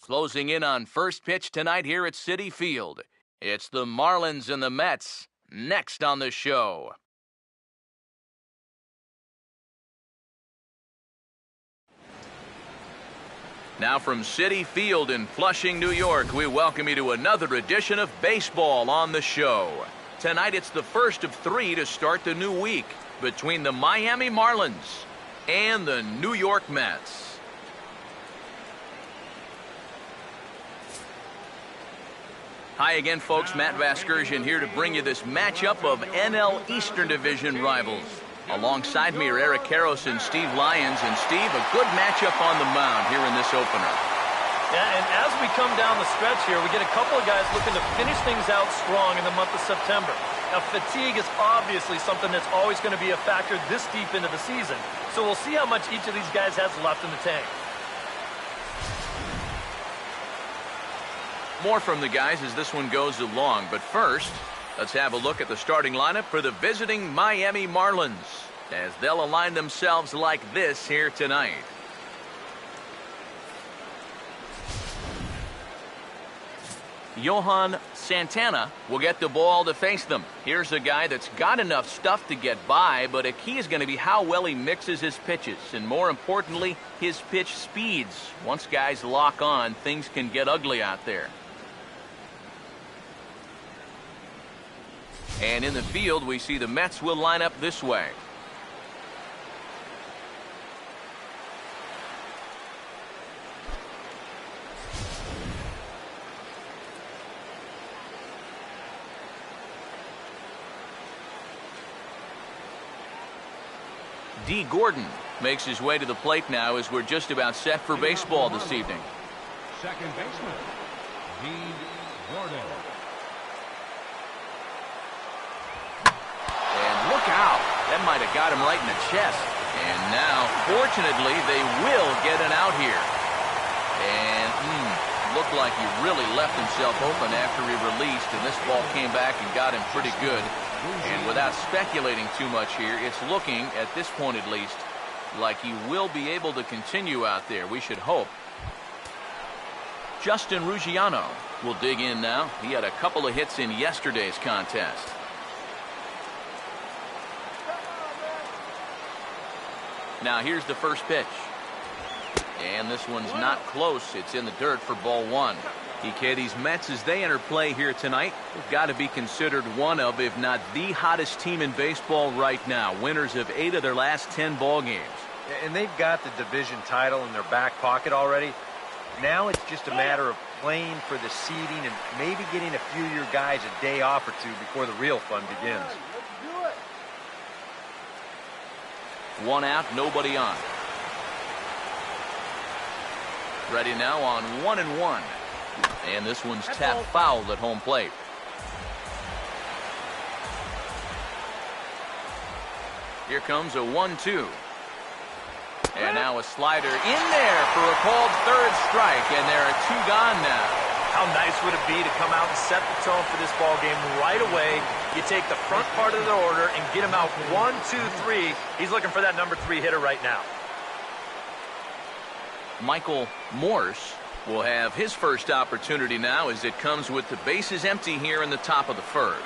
Closing in on first pitch tonight here at Citi Field. It's the Marlins and the Mets next on the show. Now from Citi Field in Flushing, New York, we welcome you to another edition of Baseball on the Show. Tonight it's the first of three to start the new week between the Miami Marlins and the New York Mets. Hi again, folks. Matt Vasgersian here to bring you this matchup of NL Eastern Division rivals. Alongside me are Eric Karros and Steve Lyons. And Steve, a good matchup on the mound here in this opener. Yeah, and as we come down the stretch here, we get a couple of guys looking to finish things out strong in the month of September. Now, fatigue is obviously something that's always going to be a factor this deep into the season. So we'll see how much each of these guys has left in the tank. More from the guys as this one goes along. But first, let's have a look at the starting lineup for the visiting Miami Marlins as they'll align themselves like this here tonight. Johan Santana will get the ball to face them. Here's a guy that's got enough stuff to get by, but a key is going to be how well he mixes his pitches, and more importantly, his pitch speeds. Once guys lock on, things can get ugly out there. And in the field, we see the Mets will line up this way. D. Gordon makes his way to the plate now as we're just about set for baseball this evening. Second baseman, D. Gordon. Look out. That might have got him right in the chest. And now, fortunately, they will get an out here. And looked like he really left himself open after he released, and this ball came back and got him pretty good. And without speculating too much here, it's looking, at this point at least, like he will be able to continue out there. We should hope. Justin Ruggiano will dig in now. He had a couple of hits in yesterday's contest. Now here's the first pitch. And this one's not close. It's in the dirt for ball one. These Mets, as they enter play here tonight, have got to be considered one of, if not the hottest team in baseball right now. Winners of 8 of their last 10 ball games. And they've got the division title in their back pocket already. Now it's just a matter of playing for the seeding and maybe getting a few of your guys a day off or two before the real fun begins. One out, nobody on. Ready now on 1-1. And this one's tapped foul at home plate. Here comes a 1-2. And now a slider in there for a called third strike, and there are 2 gone now. How nice would it be to come out and set the tone for this ball game right away? You take the front part of the order and get him out 1, 2, 3. He's looking for that number 3 hitter right now. Michael Morse will have his first opportunity now as it comes with the bases empty here in the top of the first.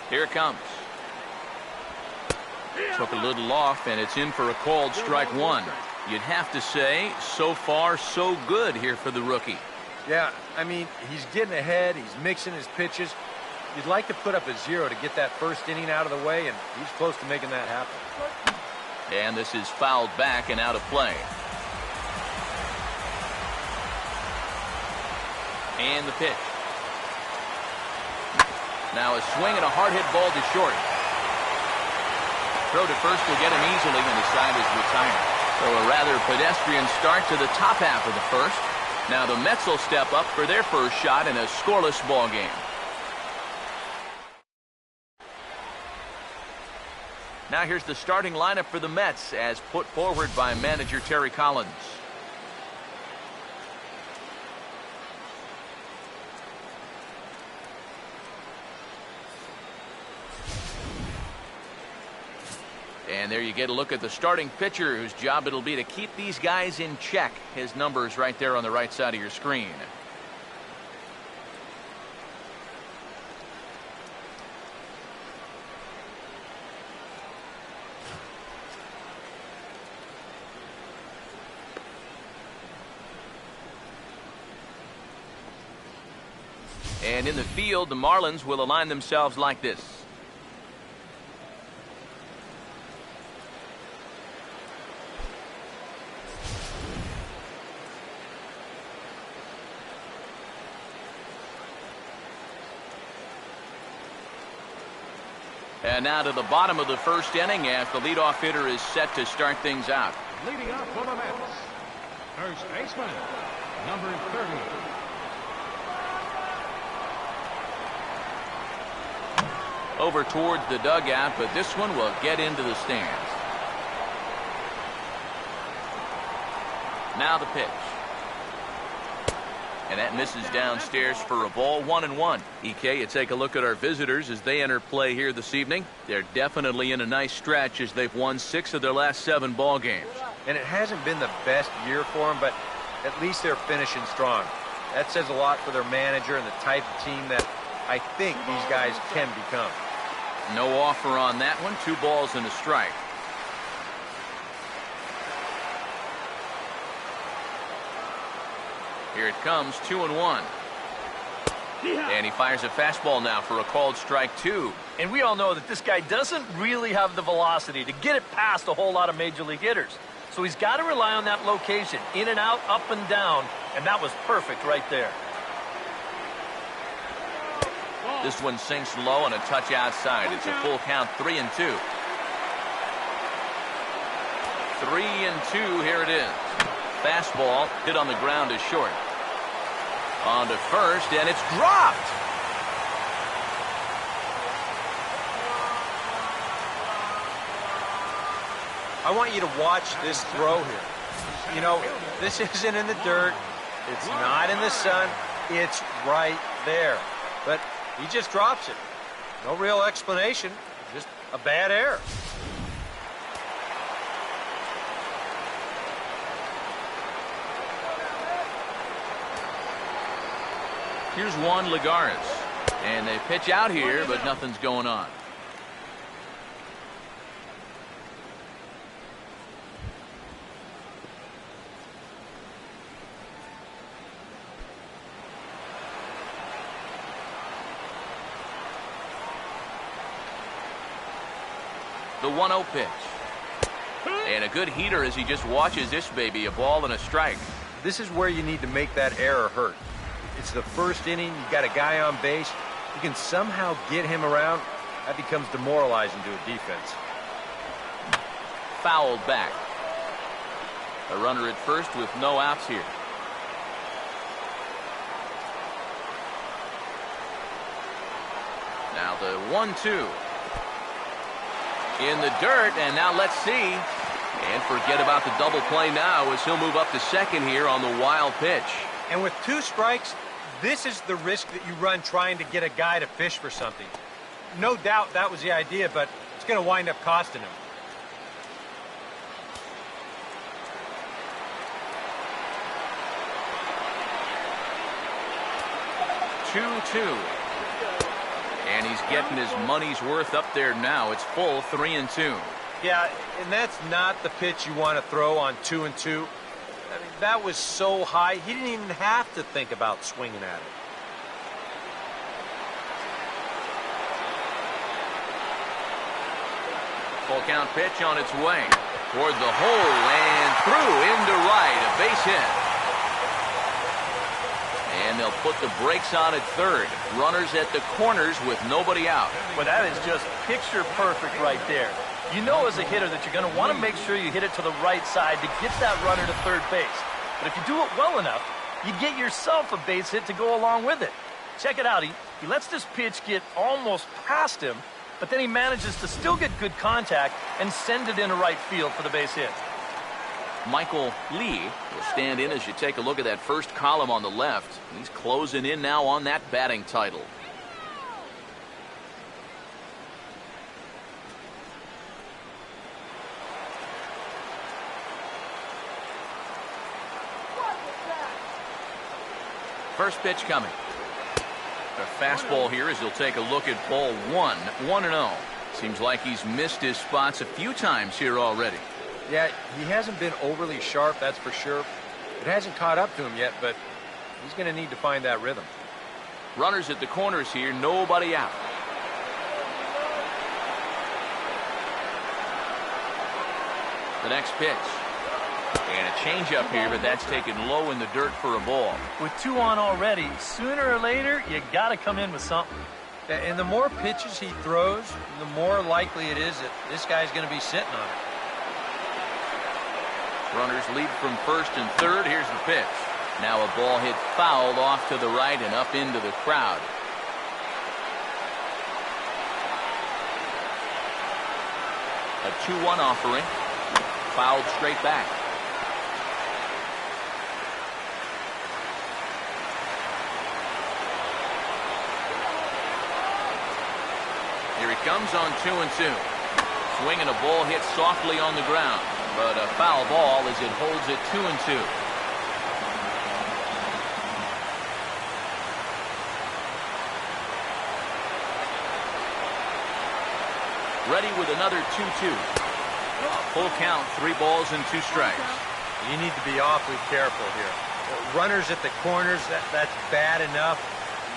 Here it comes. Took a little off, and it's in for a called strike one. You'd have to say, so far, so good here for the rookie. Yeah, I mean, he's getting ahead. He's mixing his pitches. You'd like to put up a 0 to get that first inning out of the way, and he's close to making that happen. And this is fouled back and out of play. And the pitch. Now a swing and a hard hit ball to short. Throw to first will get him easily, and the side is retired. So a rather pedestrian start to the top half of the first. Now the Mets will step up for their first shot in a scoreless ball game. Now here's the starting lineup for the Mets as put forward by manager Terry Collins. And there you get a look at the starting pitcher whose job it'll be to keep these guys in check. His number's right there on the right side of your screen. And in the field, the Marlins will align themselves like this. And now to the bottom of the first inning as the leadoff hitter is set to start things out. Leading up for the Mets, first baseman, number 30. Over towards the dugout, but this one will get into the stands. Now the pitch. And that misses downstairs for a ball, 1-1. EK, you take a look at our visitors as they enter play here this evening. They're definitely in a nice stretch as they've won 6 of their last 7 ball games. And it hasn't been the best year for them, but at least they're finishing strong. That says a lot for their manager and the type of team that I think these guys can become. No offer on that one. 2 balls and a strike. Here it comes, 2-1. And he fires a fastball now for a called strike 2. And we all know that this guy doesn't really have the velocity to get it past a whole lot of major league hitters. So he's got to rely on that location, in and out, up and down, and that was perfect right there. This one sinks low and a touch outside. It's a full count, 3-2. 3-2, here it is. Fastball hit on the ground to short. On to first, and it's dropped. I want you to watch this throw here. You know, this isn't in the dirt. It's not in the sun. It's right there. But he just drops it. No real explanation. Just a bad error. Here's Juan Lagares. And they pitch out here, but nothing's going on. The 1-0 pitch. And a good heater as he just watches this baby, a ball and a strike. This is where you need to make that error hurt. It's the first inning. You got a guy on base. You can somehow get him around. That becomes demoralizing to a defense. Fouled back. A runner at first with no outs here. Now the 1-2. In the dirt, and now let's see. And forget about the double play now as he'll move up to second here on the wild pitch. And with 2 strikes, this is the risk that you run trying to get a guy to fish for something. No doubt that was the idea, but it's going to wind up costing him. Two. And he's getting his money's worth up there now. It's full, 3-2. Yeah, and that's not the pitch you want to throw on 2-2. I mean, that was so high, he didn't even have to think about swinging at it. Full count pitch on its way. Toward the hole and through into right. A base hit. And they'll put the brakes on at third. Runners at the corners with nobody out. Well, that is just picture perfect right there. You know as a hitter that you're going to want to make sure you hit it to the right side to get that runner to third base. But if you do it well enough, you get yourself a base hit to go along with it. Check it out. He lets this pitch get almost past him, but then he manages to still get good contact and send it into right field for the base hit. Michael Lee will stand in as you take a look at that first column on the left. He's closing in now on that batting title. First pitch coming. A fastball here as he'll take a look at ball one. 1-0. Seems like he's missed his spots a few times here already. Yeah, he hasn't been overly sharp, that's for sure. It hasn't caught up to him yet, but he's going to need to find that rhythm. Runners at the corners here, nobody out. The next pitch. And a changeup here, but that's taken low in the dirt for a ball. With 2 on already, sooner or later, you got to come in with something. And the more pitches he throws, the more likely it is that this guy's going to be sitting on it. Runners lead from first and third. Here's the pitch. Now a ball hit foul off to the right and up into the crowd. A 2-1 offering. Fouled straight back. Here he comes on 2-2. Swinging a ball hit softly on the ground, but a foul ball as it holds it 2-2. Ready with another 2-2. Full count, 3 balls and 2 strikes. You need to be awfully careful here. Runners at the corners, that's bad enough.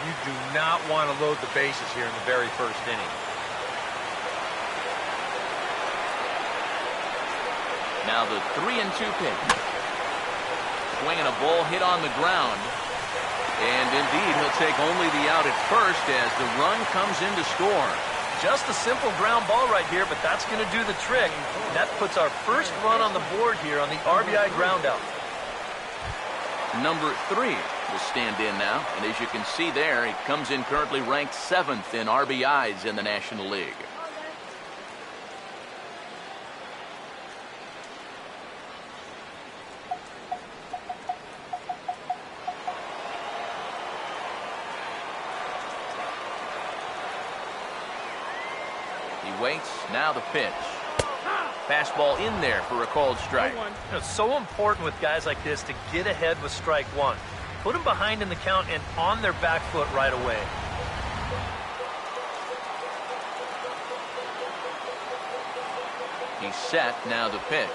You do not want to load the bases here in the very first inning. Now the 3-2 pitch. Swinging a ball hit on the ground. And indeed, he'll take only the out at first as the run comes in to score. Just a simple ground ball right here, but that's going to do the trick. That puts our first run on the board here on the RBI ground out. Number 3 will stand in now. And as you can see there, he comes in currently ranked 7th in RBIs in the National League. Waits. Now the pitch. Fastball in there for a called strike. It's so important with guys like this to get ahead with strike one. Put them behind in the count and on their back foot right away. He's set. Now the pitch.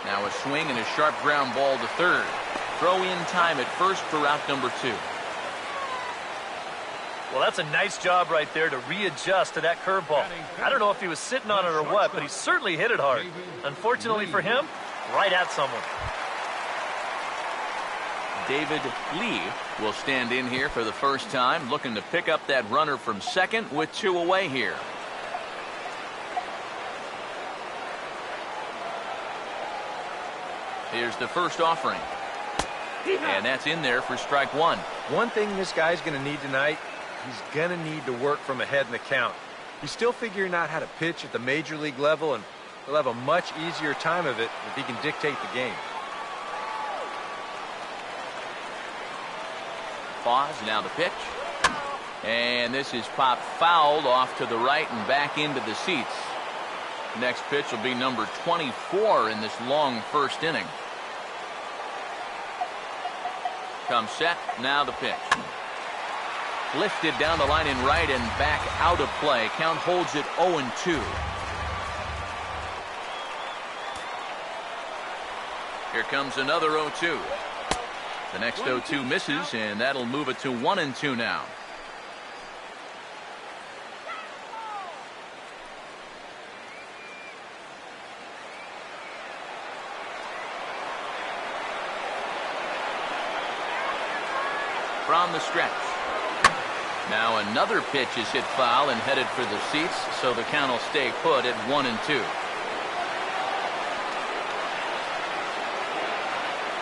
Now a swing and a sharp ground ball to third. Throw in time at first for out number 2. Well, that's a nice job right there to readjust to that curveball. I don't know if he was sitting on it or what, but he certainly hit it hard. Unfortunately for him, right at someone. David Lee will stand in here for the first time, looking to pick up that runner from second with 2 away here. Here's the first offering. And that's in there for strike 1. One thing this guy's going to need tonight, he's going to need to work from ahead in the count. He's still figuring out how to pitch at the major league level, and he'll have a much easier time of it if he can dictate the game. Pause, now the pitch. And this is popped fouled off to the right and back into the seats. Next pitch will be number 24 in this long first inning. Comes set, now the pitch. Lifted down the line in right and back out of play. Count holds it 0-2. Here comes another 0-2. The next 0-2 misses, and that'll move it to 1-2 now. From the stretch. Now another pitch is hit foul and headed for the seats, so the count will stay put at 1-2.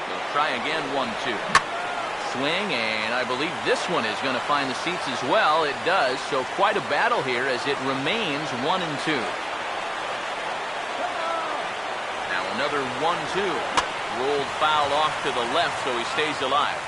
They'll try again, 1-2. Swing, and I believe this one is going to find the seats as well. It does, so quite a battle here as it remains 1-2. Now another 1-2. Rolled foul off to the left, so he stays alive.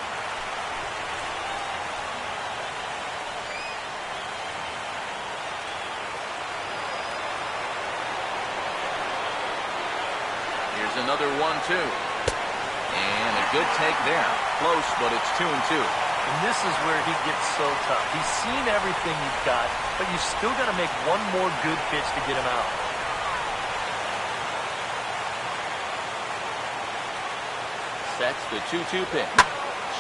Another 1-2. And a good take there. Close, but it's 2-2. And this is where he gets so tough. He's seen everything you've got, but you still got to make one more good pitch to get him out. Sets the 2-2 pitch.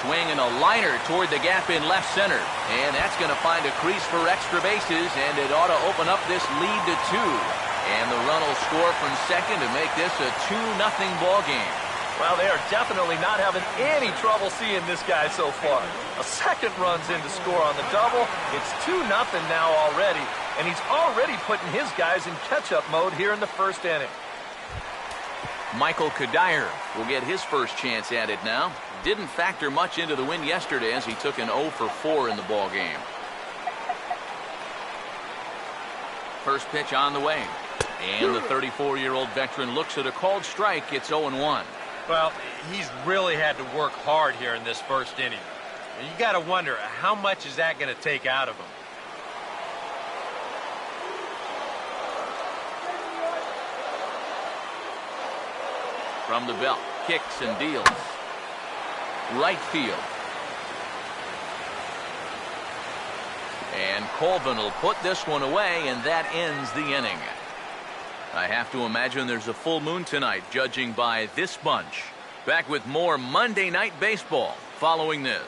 Swing and a liner toward the gap in left center. And that's going to find a crease for extra bases, and it ought to open up this lead to 2. And the run will score from second to make this a 2-0 ball game. Well, they are definitely not having any trouble seeing this guy so far. A second runs in to score on the double. It's 2-0 now already, and he's already putting his guys in catch-up mode here in the first inning. Michael Kadire will get his first chance at it now. Didn't factor much into the win yesterday as he took an 0 for 4 in the ball game. First pitch on the way. And the 34-year-old veteran looks at a called strike. It's 0-1. Well, he's really had to work hard here in this first inning. You got to wonder, how much is that going to take out of him? From the belt, kicks and deals. Right field. And Colvin will put this one away, and that ends the inning. I have to imagine there's a full moon tonight, judging by this bunch. Back with more Monday Night Baseball following this.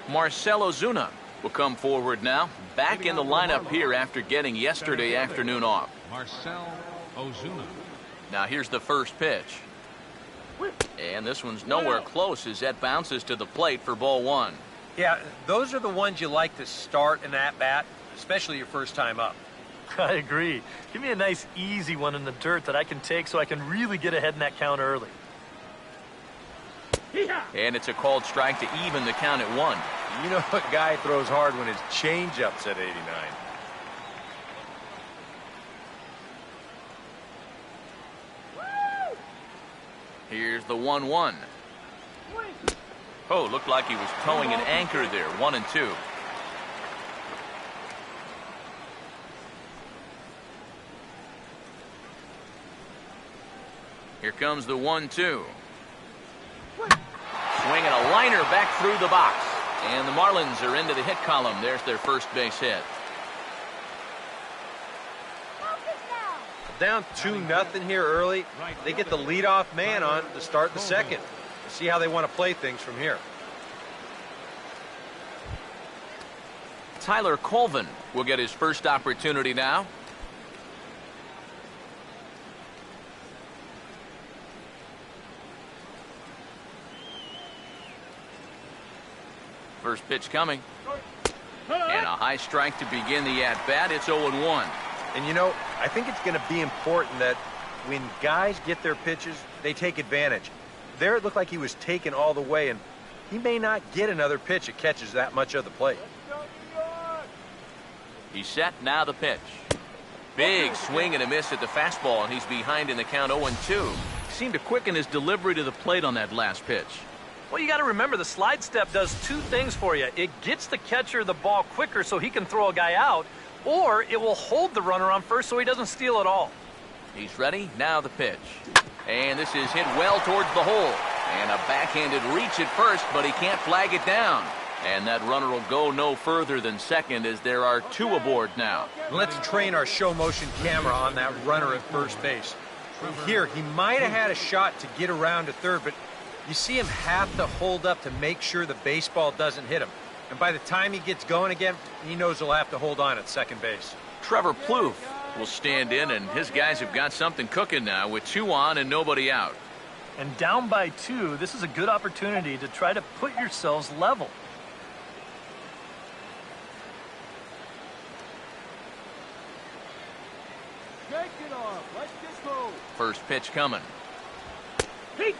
Marcell Ozuna will come forward now. Back in the lineup here after getting yesterday afternoon off. Marcell Ozuna. Now here's the first pitch. And this one's nowhere close as that bounces to the plate for ball 1. Yeah, those are the ones you like to start an at-bat, especially your first time up. I agree. Give me a nice, easy one in the dirt that I can take so I can really get ahead in that count early. And it's a called strike to even the count at 1. You know what guy throws hard when his changeup's at 89? Here's the 1-1. Oh, looked like he was towing an anchor there. 1-2. Here comes the 1-2. Swing and a liner back through the box. And the Marlins are into the hit column. There's their first base hit. Down 2-0 here early. They get the leadoff man on to start the second. See how they want to play things from here. Tyler Colvin will get his first opportunity now. First pitch coming. And a high strike to begin the at-bat. It's 0-1. And you know, I think it's going to be important that when guys get their pitches, they take advantage. There it looked like he was taken all the way, and he may not get another pitch that catches that much of the plate. He's set, now the pitch. Big swing and a miss at the fastball, and he's behind in the count 0-2. Seemed to quicken his delivery to the plate on that last pitch. Well, you got to remember the slide step does two things for you. It gets the catcher the ball quicker so he can throw a guy out, or it will hold the runner on first so he doesn't steal at all. He's ready, now the pitch. And this is hit well towards the hole. And a backhanded reach at first, but he can't flag it down. And that runner will go no further than second as there are 2 aboard now. Let's train our show motion camera on that runner at first base. Here, he might have had a shot to get around to third, but you see him have to hold up to make sure the baseball doesn't hit him. And by the time he gets going again, he knows he'll have to hold on at second base. Trevor Plouffe will stand in, and his guys have got something cooking now with 2 on and nobody out. And down by 2, this is a good opportunity to try to put yourselves level. First pitch coming.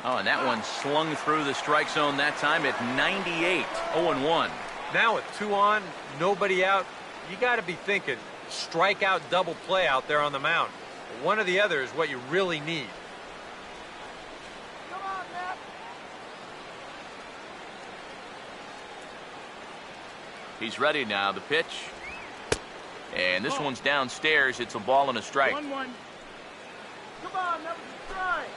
Oh, and that one slung through the strike zone that time at 98. 0-1. Now with 2 on, nobody out, you got to be thinking strikeout double play out there on the mound. One or the other is what you really need. Come on, Matt. He's ready now, the pitch. And this one's downstairs. It's a ball and a strike. 1-1. Come on, that was a strike.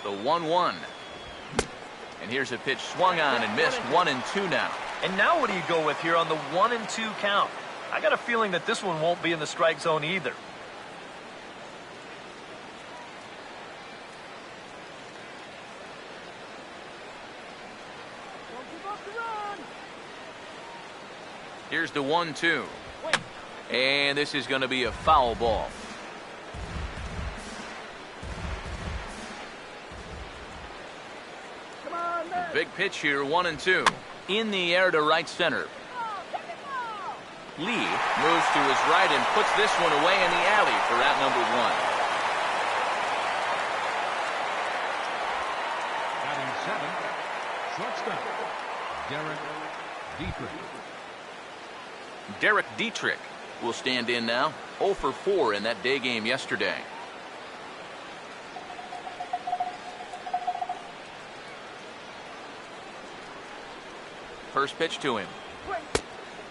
The 1-1. And here's a pitch swung on and missed. 1-2 now. And now what do you go with here on the 1-2 count? I got a feeling that this one won't be in the strike zone either. Here's the 1-2. And this is going to be a foul ball. Big pitch here, 1-2. In the air to right center. Lee moves to his right and puts this one away in the alley for out number 1. Batting 7, shortstop, Derek Dietrich. Derek Dietrich will stand in now. 0 for 4 in that day game yesterday. First pitch to him.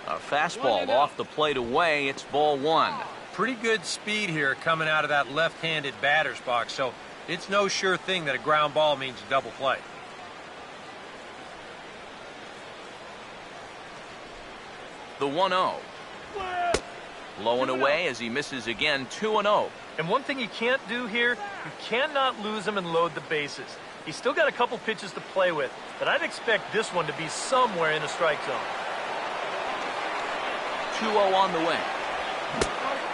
A fastball off the plate away. It's ball 1. Pretty good speed here coming out of that left-handed batter's box, so it's no sure thing that a ground ball means a double play. The 1-0. Low and away as he misses again. 2-0. And one thing you can't do here, you cannot lose him and load the bases. He's still got a couple pitches to play with, but I'd expect this one to be somewhere in the strike zone. 2-0 on the way.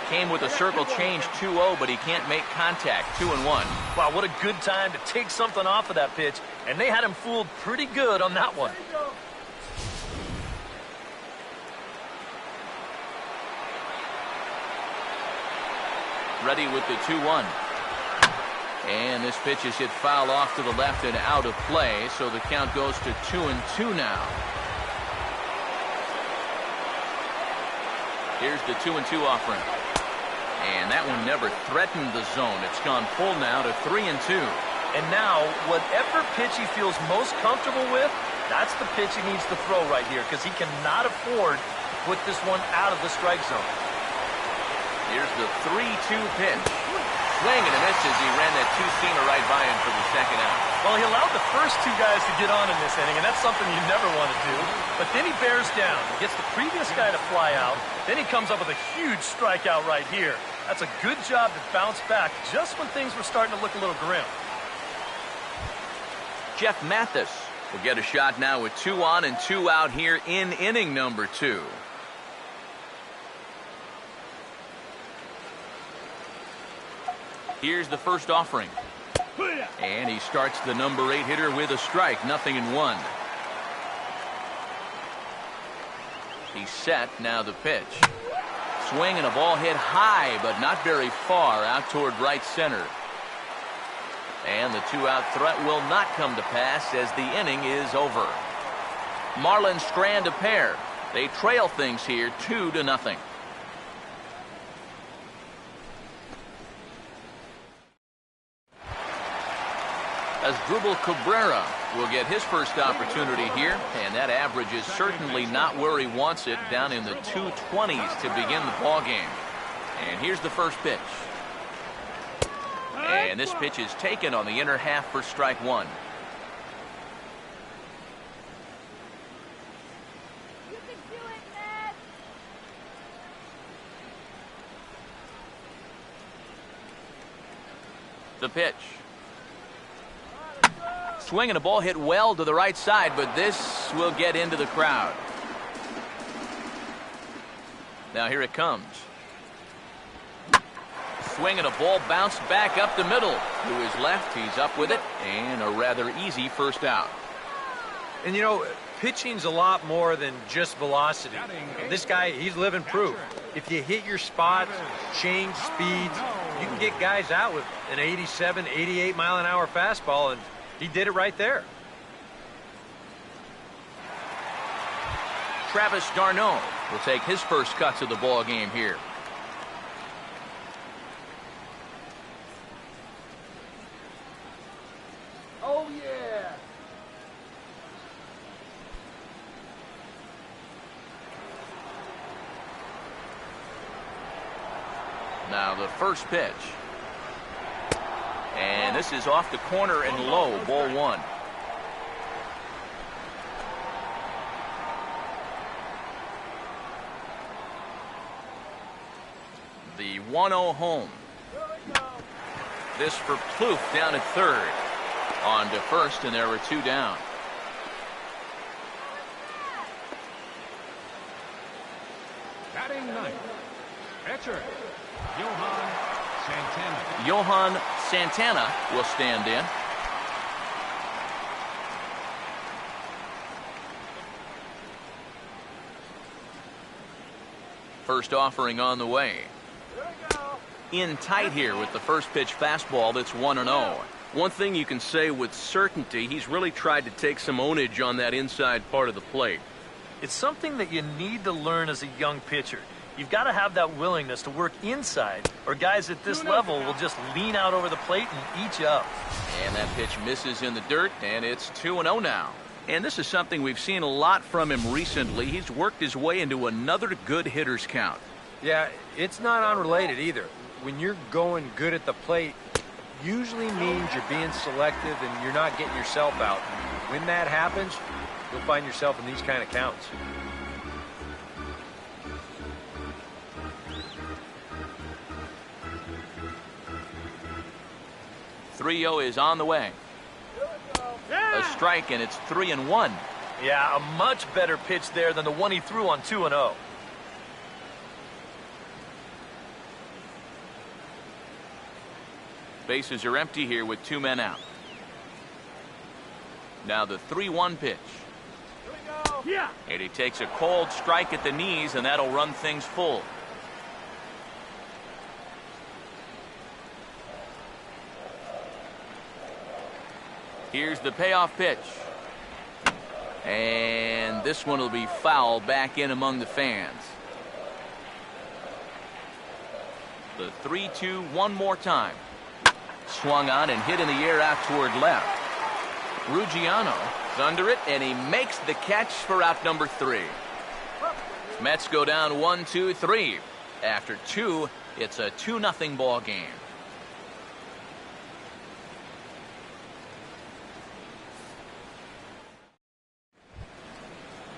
Came with a circle change. 2-0, but he can't make contact. 2-1. Wow, what a good time to take something off of that pitch, and they had him fooled pretty good on that one. Ready with the 2-1. And this pitch is hit foul off to the left and out of play, so the count goes to 2-2 now. Here's the 2-2 offering. And that one never threatened the zone. It's gone full now to 3-2. And now, whatever pitch he feels most comfortable with, that's the pitch he needs to throw right here, because he cannot afford to put this one out of the strike zone. Here's the 3-2 pitch. Swing and a miss as he ran that two-seamer right by him for the second out. Well, he allowed the first two guys to get on in this inning, and that's something you never want to do. But then he bears down. He gets the previous guy to fly out. Then he comes up with a huge strikeout right here. That's a good job to bounce back just when things were starting to look a little grim. Jeff Mathis will get a shot now with 2 on and 2 out here in inning number 2. Here's the first offering. And he starts the number 8 hitter with a strike. 0-1. He's set. Now the pitch. Swing and a ball hit high, but not very far out toward right center. And the 2-out threat will not come to pass as the inning is over. Marlins strand a pair. They trail things here 2-0. Asdrubal Cabrera will get his first opportunity here, and that average is certainly not where he wants it, down in the 220s to begin the ball game. And here's the first pitch. And this pitch is taken on the inner half for strike 1. The pitch. Swing and a ball hit well to the right side, but this will get into the crowd. Now here it comes. Swing and a ball bounced back up the middle. To his left, he's up with it, and a rather easy first out. And you know, pitching's a lot more than just velocity. This guy, he's living proof. If you hit your spots, change speeds, you can get guys out with an 87, 88 mile an hour fastball, and he did it right there. Travis d'Arnaud will take his first cuts of the ball game here. Oh, yeah. Now the first pitch. And this is off the corner and low, ball one. The 1-0 home. This for Plouffe down at third. On to first, and there were two down. Batting ninth, pitcher, Johan Santana. Johan Santana will stand in. First offering on the way. In tight here with the first pitch fastball that's 1-0. One thing you can say with certainty, he's really tried to take some ownage on that inside part of the plate. It's something that you need to learn as a young pitcher. You've got to have that willingness to work inside, or guys at this level will just lean out over the plate and eat you up. And that pitch misses in the dirt, and it's 2-0 now. And this is something we've seen a lot from him recently. He's worked his way into another good hitter's count. Yeah, it's not unrelated either. When you're going good at the plate, usually means you're being selective and you're not getting yourself out. When that happens, you'll find yourself in these kind of counts. .30 is on the way. A strike, and it's 3-1. Yeah, a much better pitch there than the one he threw on 2-0. Bases are empty here with two men out. Now the 3-1 pitch. Yeah. And he takes a cold strike at the knees, and that'll run things full. Here's the payoff pitch. And this one will be foul back in among the fans. The 3-2 one more time. Swung on and hit in the air out toward left. Ruggiano is under it, and he makes the catch for out number 3. Mets go down 1-2-3. After 2, it's a 2-0 ball game.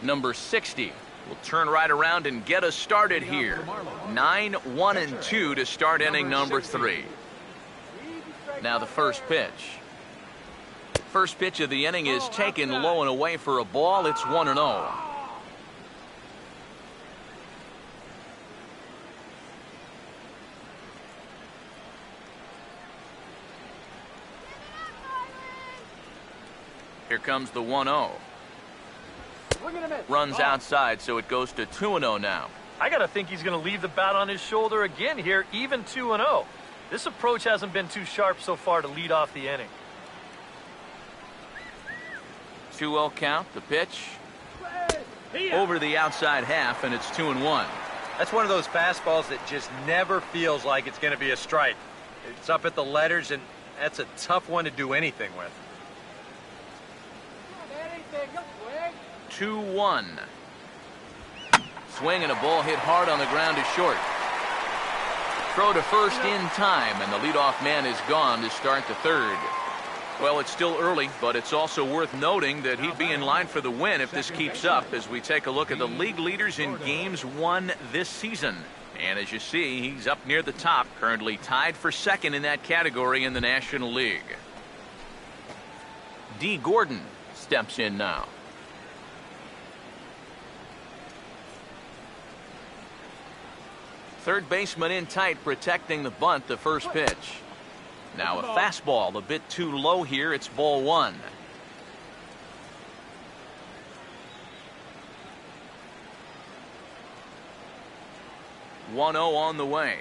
Number 60 will turn right around and get us started here. 9-1-2 to start inning number 3. Now the first pitch. First pitch of the inning is taken low and away for a ball. It's 1-0. Here comes the 1-0. Runs outside, so it goes to 2-0 now. I got to think he's going to leave the bat on his shoulder again here, even 2-0. This approach hasn't been too sharp so far to lead off the inning. 2-0 count, the pitch. Over the outside half, and it's 2-1. That's one of those fastballs that just never feels like it's going to be a strike. It's up at the letters, and that's a tough one to do anything with. 2-1. Swing and a ball hit hard on the ground to short. Throw to first in time, and the leadoff man is gone to start the third. Well, it's still early, but it's also worth noting that he'd be in line for the win if this keeps up as we take a look at the league leaders in games won this season. And as you see, he's up near the top, currently tied for second in that category in the National League. D. Gordon steps in now. Third baseman in tight, protecting the bunt, the first pitch. Now a fastball a bit too low here. It's ball 1. .1-0 on the way.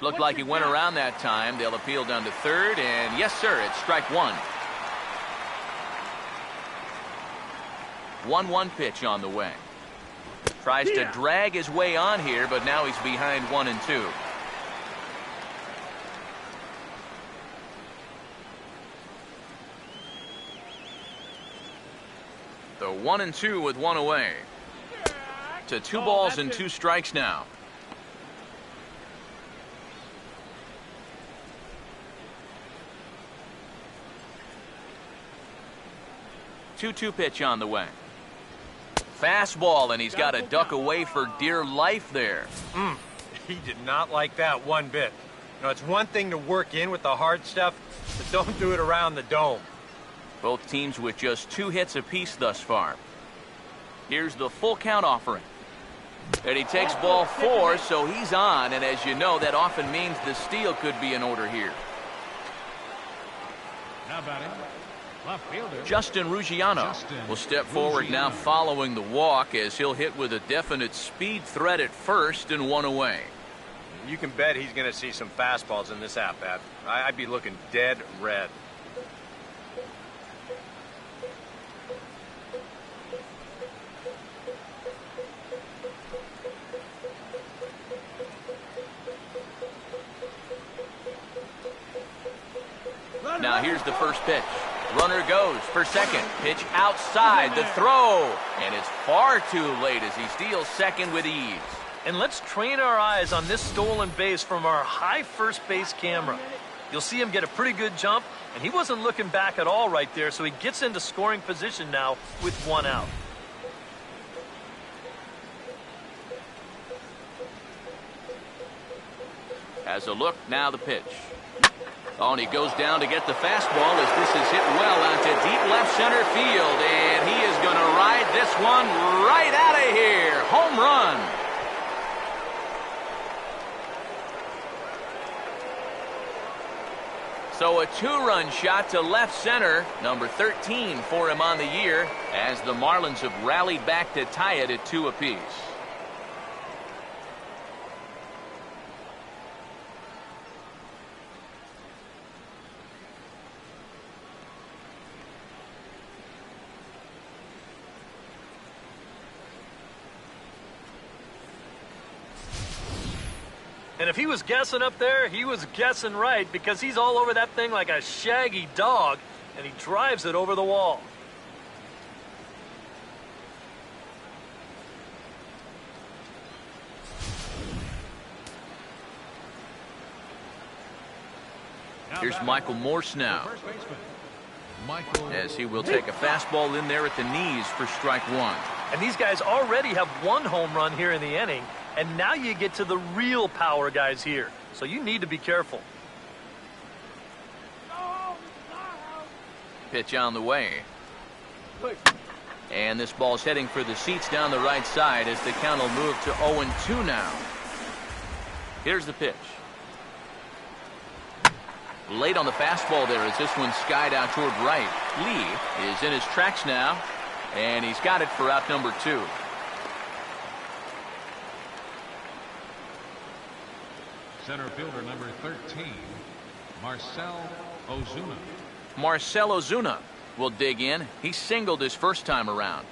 Looked like he went around that time. They'll appeal down to third, and yes, sir, it's strike 1. 1-1 pitch on the way. Tries to drag his way on here, but now he's behind 1 and 2. The 1 and 2 with 1 away. To 2 balls and 2 strikes now. 2-2 pitch on the way. Fastball, and he's got to duck away for dear life there. He did not like that one bit. You know, it's one thing to work in with the hard stuff, but don't do it around the dome. Both teams with just 2 hits apiece thus far. Here's the full count offering. And he takes ball 4, so he's on, and as you know, that often means the steal could be in order here. Now batting, left fielder. Justin Ruggiano will step forward now following the walk as he'll hit with a definite speed threat at first and 1 away. You can bet he's going to see some fastballs in this at-bat. I'd be looking dead red. Now here's the first pitch. Runner goes for second. Pitch outside. The throw. And it's far too late as he steals second with ease. And let's train our eyes on this stolen base from our high first base camera. You'll see him get a pretty good jump, and he wasn't looking back at all right there, so he gets into scoring position now with 1 out. As a look, now the pitch. Oh, and he goes down to get the fastball as this is hit well out to deep left center field. And he is going to ride this one right out of here. Home run. So a 2-run shot to left center, number 13 for him on the year, as the Marlins have rallied back to tie it at 2 apiece. And if he was guessing up there, he was guessing right, because he's all over that thing like a shaggy dog, and he drives it over the wall. Here's Michael Morse now, as he will take a fastball in there at the knees for strike 1. And these guys already have 1 home run here in the inning, and now you get to the real power guys here. So you need to be careful. Pitch on the way. And this ball's heading for the seats down the right side as the count will move to 0-2 now. Here's the pitch. Late on the fastball there as this one skied out toward right. Lee is in his tracks now, and he's got it for out number 2. Center fielder number 13, Marcell Ozuna. Marcell Ozuna will dig in. He singled his first time around.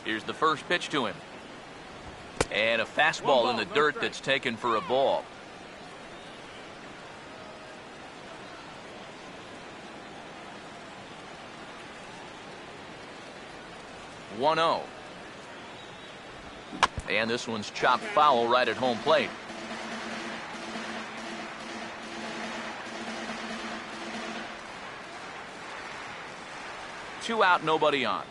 Here's the first pitch to him. And a fastball in the dirt that's taken for a ball. One 0. And this one's chopped foul right at home plate. Two out, nobody on.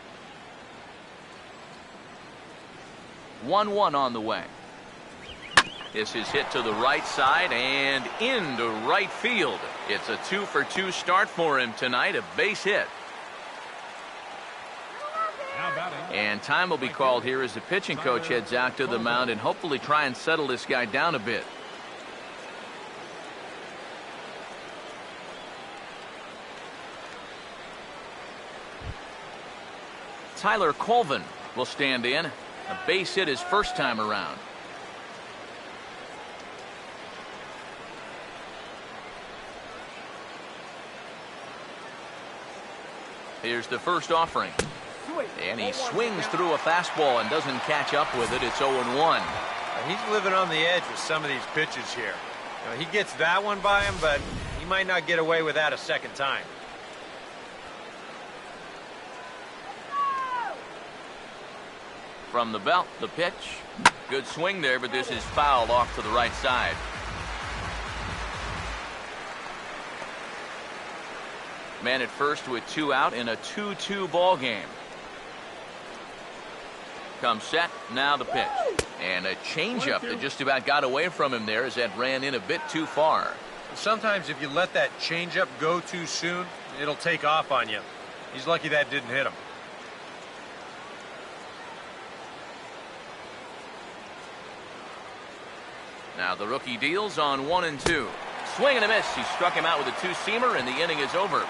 1-1 on the way. This is hit to the right side and into right field. It's a 2-for-2 start for him tonight, a base hit. And time will be called here as the pitching coach heads out to the mound and hopefully try and settle this guy down a bit. Tyler Colvin will stand in. A base hit his first time around. Here's the first offering. And he swings through a fastball and doesn't catch up with it. It's 0-1. He's living on the edge with some of these pitches here. You know, he gets that one by him, but he might not get away with that a second time. From the belt, the pitch. Good swing there, but this is fouled off to the right side. Man at first with 2 out in a 2-2 ball game. Comes set, now the pitch. And a changeup that just about got away from him there as that ran in a bit too far. Sometimes if you let that changeup go too soon, it'll take off on you. He's lucky that didn't hit him. Now the rookie deals on 1 and 2. Swing and a miss. He struck him out with a 2-seamer, and the inning is over.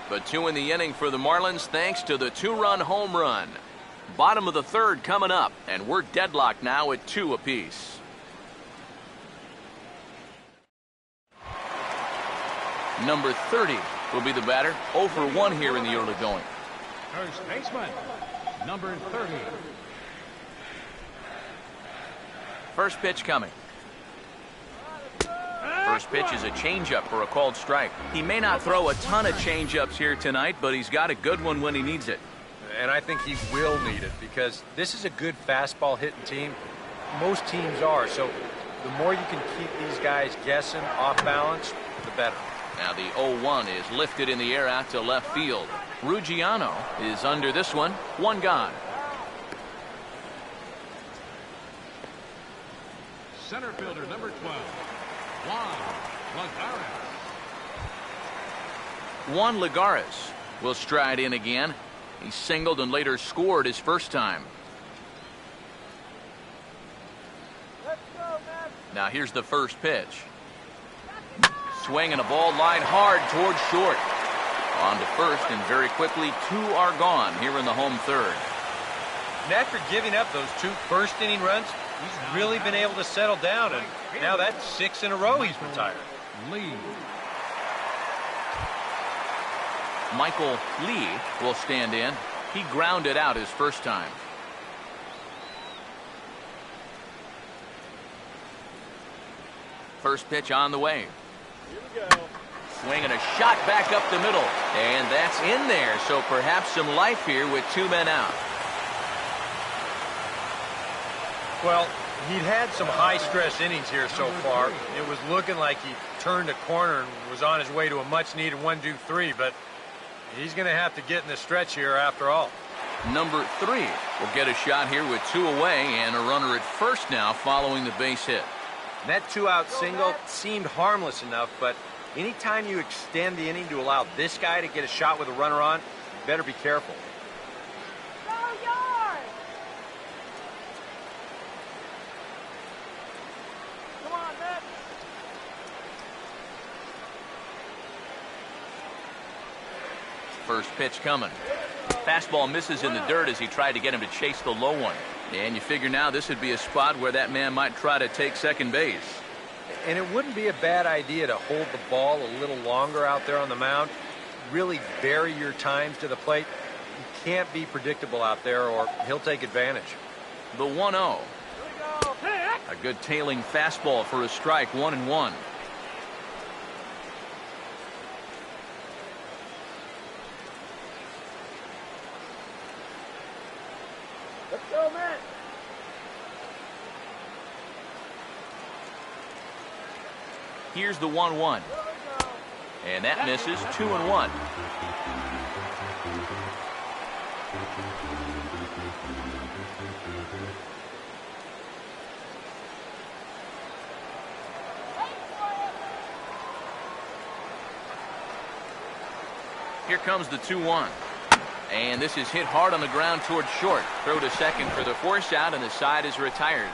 But 2 in the inning for the Marlins thanks to the 2-run home run. Bottom of the 3rd coming up, and we're deadlocked now at 2 apiece. Number 30 will be the batter. 0 for 1 here in the early going. First baseman, number 30. First pitch coming. First pitch is a changeup for a called strike. He may not throw a ton of changeups here tonight, but he's got a good one when he needs it. And I think he will need it because this is a good fastball hitting team. Most teams are. So the more you can keep these guys guessing off balance, the better. Now the 0-1 is lifted in the air out to left field. Ruggiano is under this one. 1 gone. Center fielder, number 12. Juan Lagares will stride in again. He singled and later scored his first time. Now here's the first pitch. Swing and a ball lined hard towards short. On to first, and very quickly 2 are gone here in the home 3rd. And after giving up those 2 first inning runs, he's really been able to settle down, and now that's 6 in a row he's retired. Lee. Michael Lee will stand in. He grounded out his first time. First pitch on the way. Swing and a shot back up the middle. And that's in there, so perhaps some life here with 2 men out. Well, he'd had some high-stress innings here so far. It was looking like he turned a corner and was on his way to a much-needed 1-2-3, but he's going to have to get in the stretch here after all. Number 3 will get a shot here with 2 away and a runner at first now following the base hit. And that 2-out single seemed harmless enough, but anytime you extend the inning to allow this guy to get a shot with a runner on, you better be careful. First pitch coming. Fastball misses in the dirt as he tried to get him to chase the low one. And you figure now this would be a spot where that man might try to take second base. And it wouldn't be a bad idea to hold the ball a little longer out there on the mound. Really vary your times to the plate. You can't be predictable out there or he'll take advantage. The 1-0. A good tailing fastball for a strike. 1-1. Let's go, man. Here's the 1-1. And that misses. 2-1. Here comes the 2-1. And this is hit hard on the ground towards short. Throw to second for the force out, and the side is retired.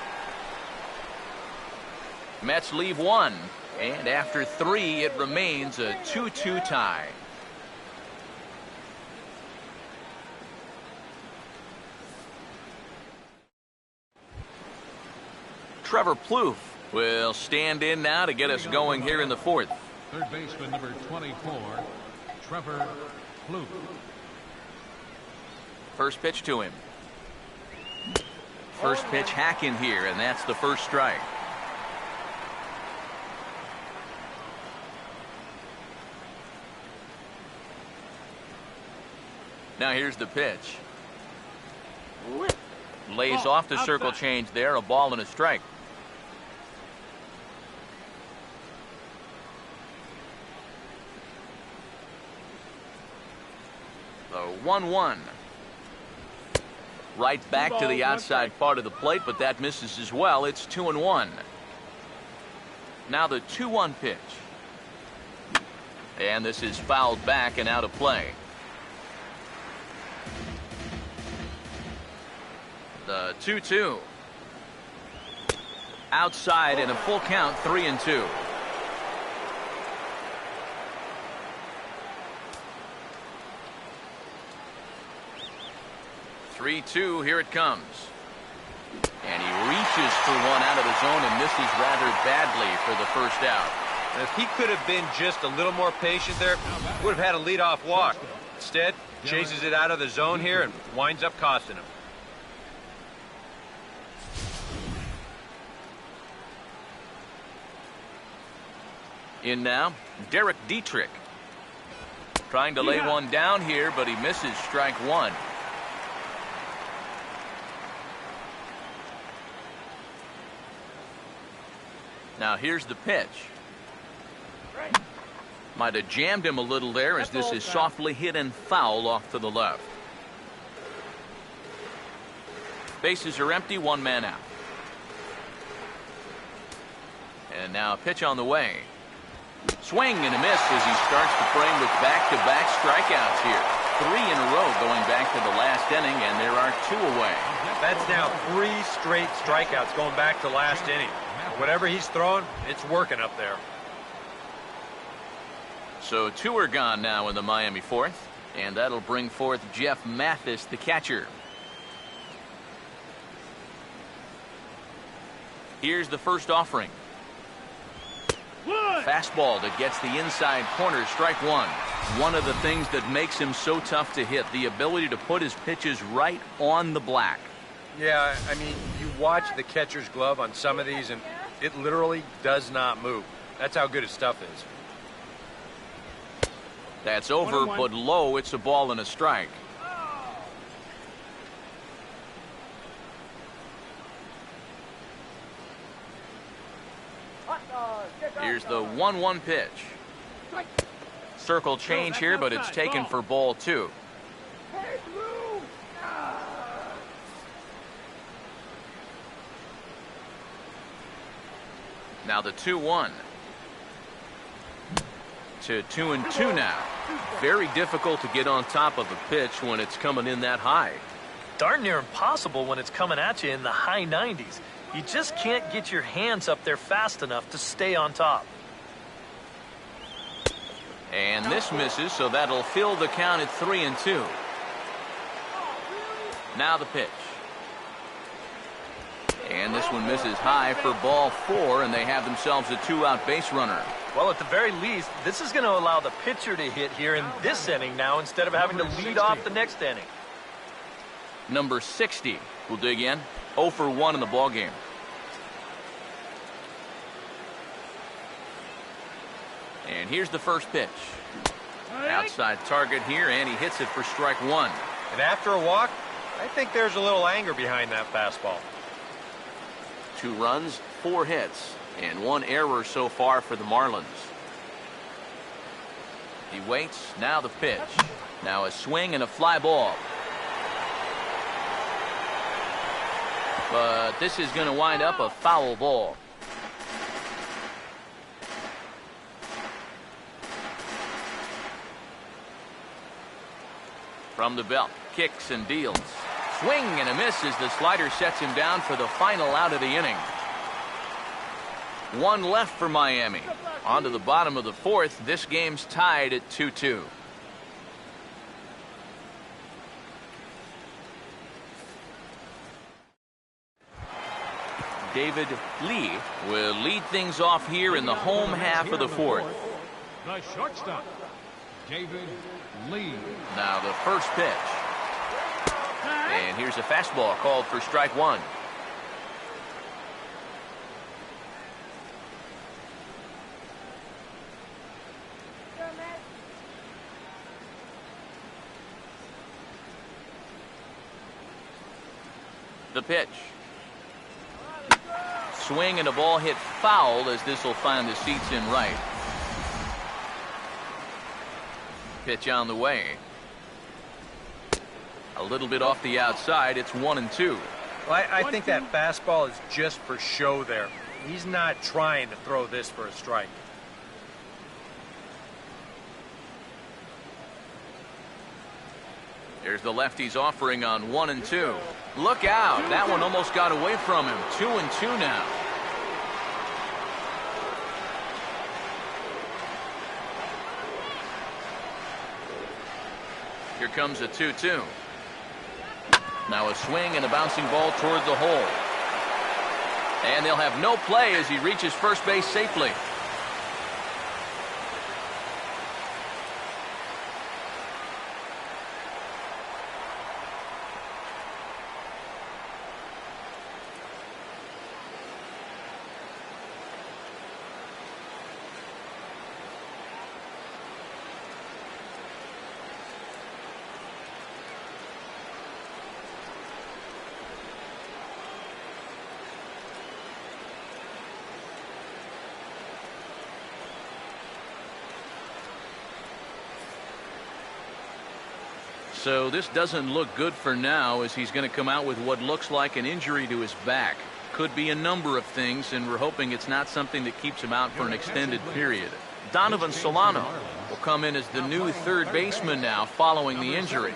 Mets leave 1. And after 3, it remains a 2-2 tie. Trevor Plouffe will stand in now to get us going here in the 4th. Third baseman, number 24, Trevor Plouffe. First pitch to him. First pitch hack in here, and that's the first strike. Now here's the pitch. Lays off the circle change there, a ball and a strike. The 1-1. Right back to the outside part of the plate, but that misses as well. It's 2-1. Now the 2-1 pitch. And this is fouled back and out of play. The 2-2. Outside and a full count, 3-2. Here it comes. And he reaches for one out of the zone and misses rather badly for the first out. And if he could have been just a little more patient there, would have had a leadoff walk. Instead, chases it out of the zone here and winds up costing him. In now, Derek Dietrich. Trying to lay one down here, but he misses strike one. Now here's the pitch. Might have jammed him a little there as this is softly hit and foul off to the left. Bases are empty, one man out. And now a pitch on the way. Swing and a miss as he starts the frame with back-to-back strikeouts here. 3 in a row going back to the last inning, and there are 2 away. That's now 3 straight strikeouts going back to last inning. Whatever he's throwing, it's working up there. So 2 are gone now in the Miami fourth, and that'll bring forth Jeff Mathis, the catcher. Here's the first offering. Fastball that gets the inside corner, strike one. One of the things that makes him so tough to hit, the ability to put his pitches right on the black. Yeah, I mean, you watch the catcher's glove on some of these, and it literally does not move. That's how good his stuff is. That's over, but low. It's a ball and a strike. Here's the 1-1 pitch. Circle change here, but it's taken for ball 2. Now the 2-1. To 2-2 now. Very difficult to get on top of a pitch when it's coming in that high. Darn near impossible when it's coming at you in the high 90s. You just can't get your hands up there fast enough to stay on top. And this misses, so that'll fill the count at 3-2. Now the pitch. And this one misses high for ball 4, and they have themselves a 2-out base runner. Well, at the very least, this is going to allow the pitcher to hit here in this inning now instead of having to lead off the next inning. Number 60 will dig in. 0 for 1 in the ballgame. And here's the first pitch. Outside target here, and he hits it for strike 1. And after a walk, I think there's a little anger behind that fastball. 2 runs, 4 hits, and 1 error so far for the Marlins. He waits. Now the pitch. Now a swing and a fly ball. But this is going to wind up a foul ball. From the belt, kicks and deals. Swing and a miss as the slider sets him down for the final out of the inning. 1 left for Miami. On to the bottom of the fourth. This game's tied at 2-2. David Lee will lead things off here in the home half of the fourth. The shortstop, David Lee. Now the first pitch. And here's a fastball called for strike 1. The pitch. Swing and a ball hit foul as this will find the seats in right. Pitch on the way. A little bit off the outside. It's 1-2. Well, I think that fastball is just for show there. He's not trying to throw this for a strike. Here's the lefty's offering on 1-2. Look out. That one almost got away from him. 2-2 now. Here comes a 2-2. Now a swing and a bouncing ball toward the hole. And they'll have no play as he reaches first base safely. So this doesn't look good for now, as he's going to come out with what looks like an injury to his back. Could be a number of things, and we're hoping it's not something that keeps him out for an extended period. Donovan Solano will come in as the new third baseman now following the injury.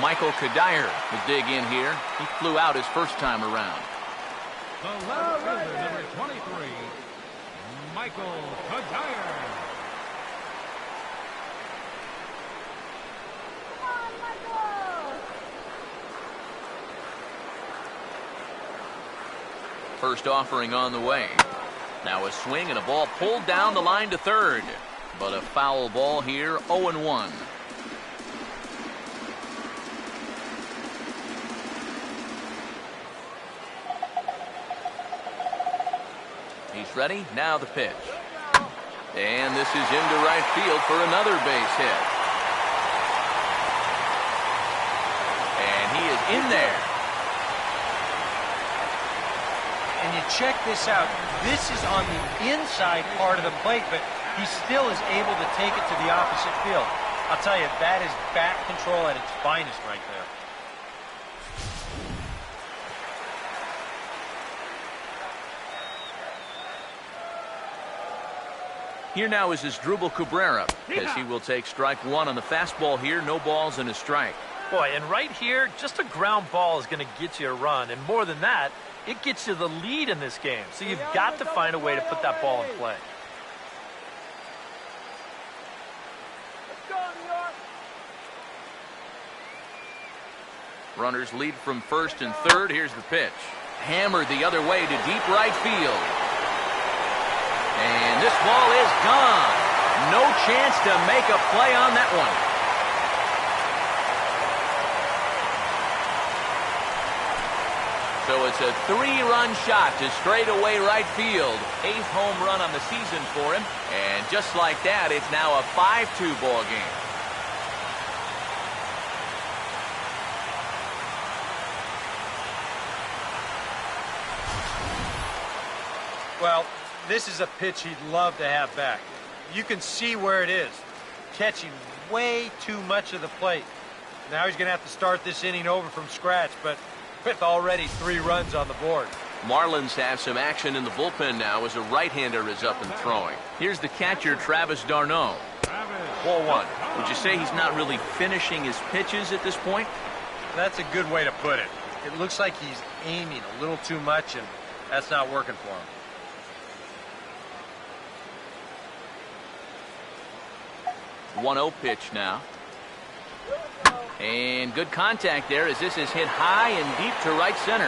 Michael Kadire will dig in here. He flew out his first time around. The left fielder, number 23, Michael Kadire. First offering on the way. Now a swing and a ball pulled down the line to third. But a foul ball here, 0-1. He's ready. Now the pitch. And this is into right field for another base hit. And he is in there. And you check this out. This is on the inside part of the plate, but he still is able to take it to the opposite field. I'll tell you, that is bat control at its finest right there. Here now is Asdrubal Cabrera, as he will take strike one on the fastball here. No balls and a strike. Boy, and right here, just a ground ball is going to get you a run. And more than that, it gets you the lead in this game. So you've got to find a way to put that ball in play. Runners lead from first and third. Here's the pitch. Hammered the other way to deep right field. And this ball is gone. No chance to make a play on that one. So it's a 3-run shot to straightaway right field. 8th home run on the season for him. And just like that, it's now a 5-2 ball game. Well, this is a pitch he'd love to have back. You can see where it is. Catching way too much of the plate. Now he's going to have to start this inning over from scratch, but with already 3 runs on the board. Marlins have some action in the bullpen now as a right-hander is up and throwing. Here's the catcher, Travis d'Arnaud. Ball one. Would you say he's not really finishing his pitches at this point? That's a good way to put it. It looks like he's aiming a little too much, and that's not working for him. 1-0 pitch now. And good contact there as this is hit high and deep to right center.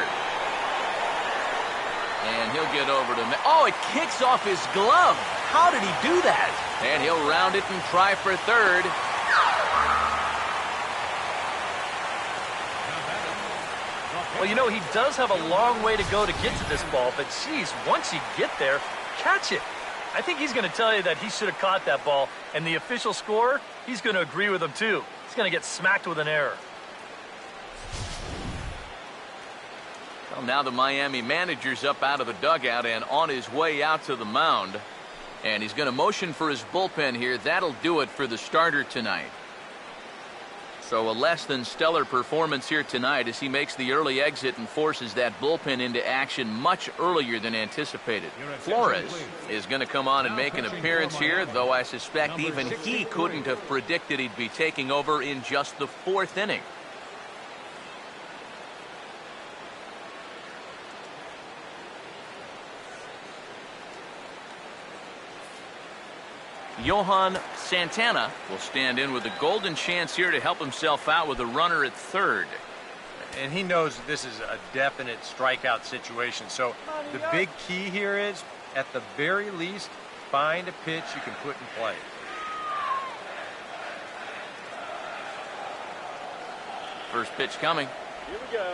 And he'll get over to... Oh, it kicks off his glove. How did he do that? And he'll round it and try for third. Well, you know, he does have a long way to go to get to this ball, but geez, once you get there, catch it. I think he's going to tell you that he should have caught that ball, and the official scorer, he's going to agree with him too. He's going to get smacked with an error. Well, now the Miami manager's up out of the dugout and on his way out to the mound. And he's going to motion for his bullpen here. That'll do it for the starter tonight. So a less than stellar performance here tonight as he makes the early exit and forces that bullpen into action much earlier than anticipated. Flores is going to come on and make an appearance here, though I suspect even he couldn't have predicted he'd be taking over in just the 4th inning. Johan Santana will stand in with a golden chance here to help himself out with a runner at 3rd. And he knows that this is a definite strikeout situation. So the big key here is, at the very least, find a pitch you can put in play. First pitch coming. Here we go.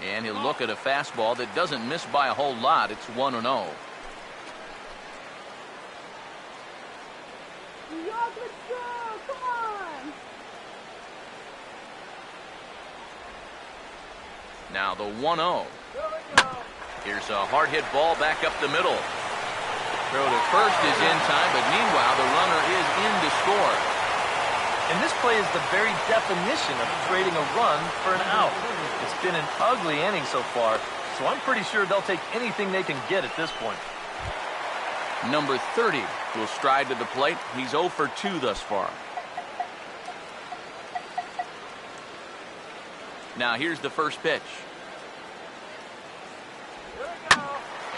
And he'll look at a fastball that doesn't miss by a whole lot. It's 1-0. Let's go. Come on. Now the 1-0. There we go. Here's a hard hit ball back up the middle. Throw to first is in time, but meanwhile the runner is in to score. And this play is the very definition of trading a run for an out. It's been an ugly inning so far, so I'm pretty sure they'll take anything they can get at this point. Number 30 will stride to the plate. He's 0 for 2 thus far. Now here's the first pitch. Here we go.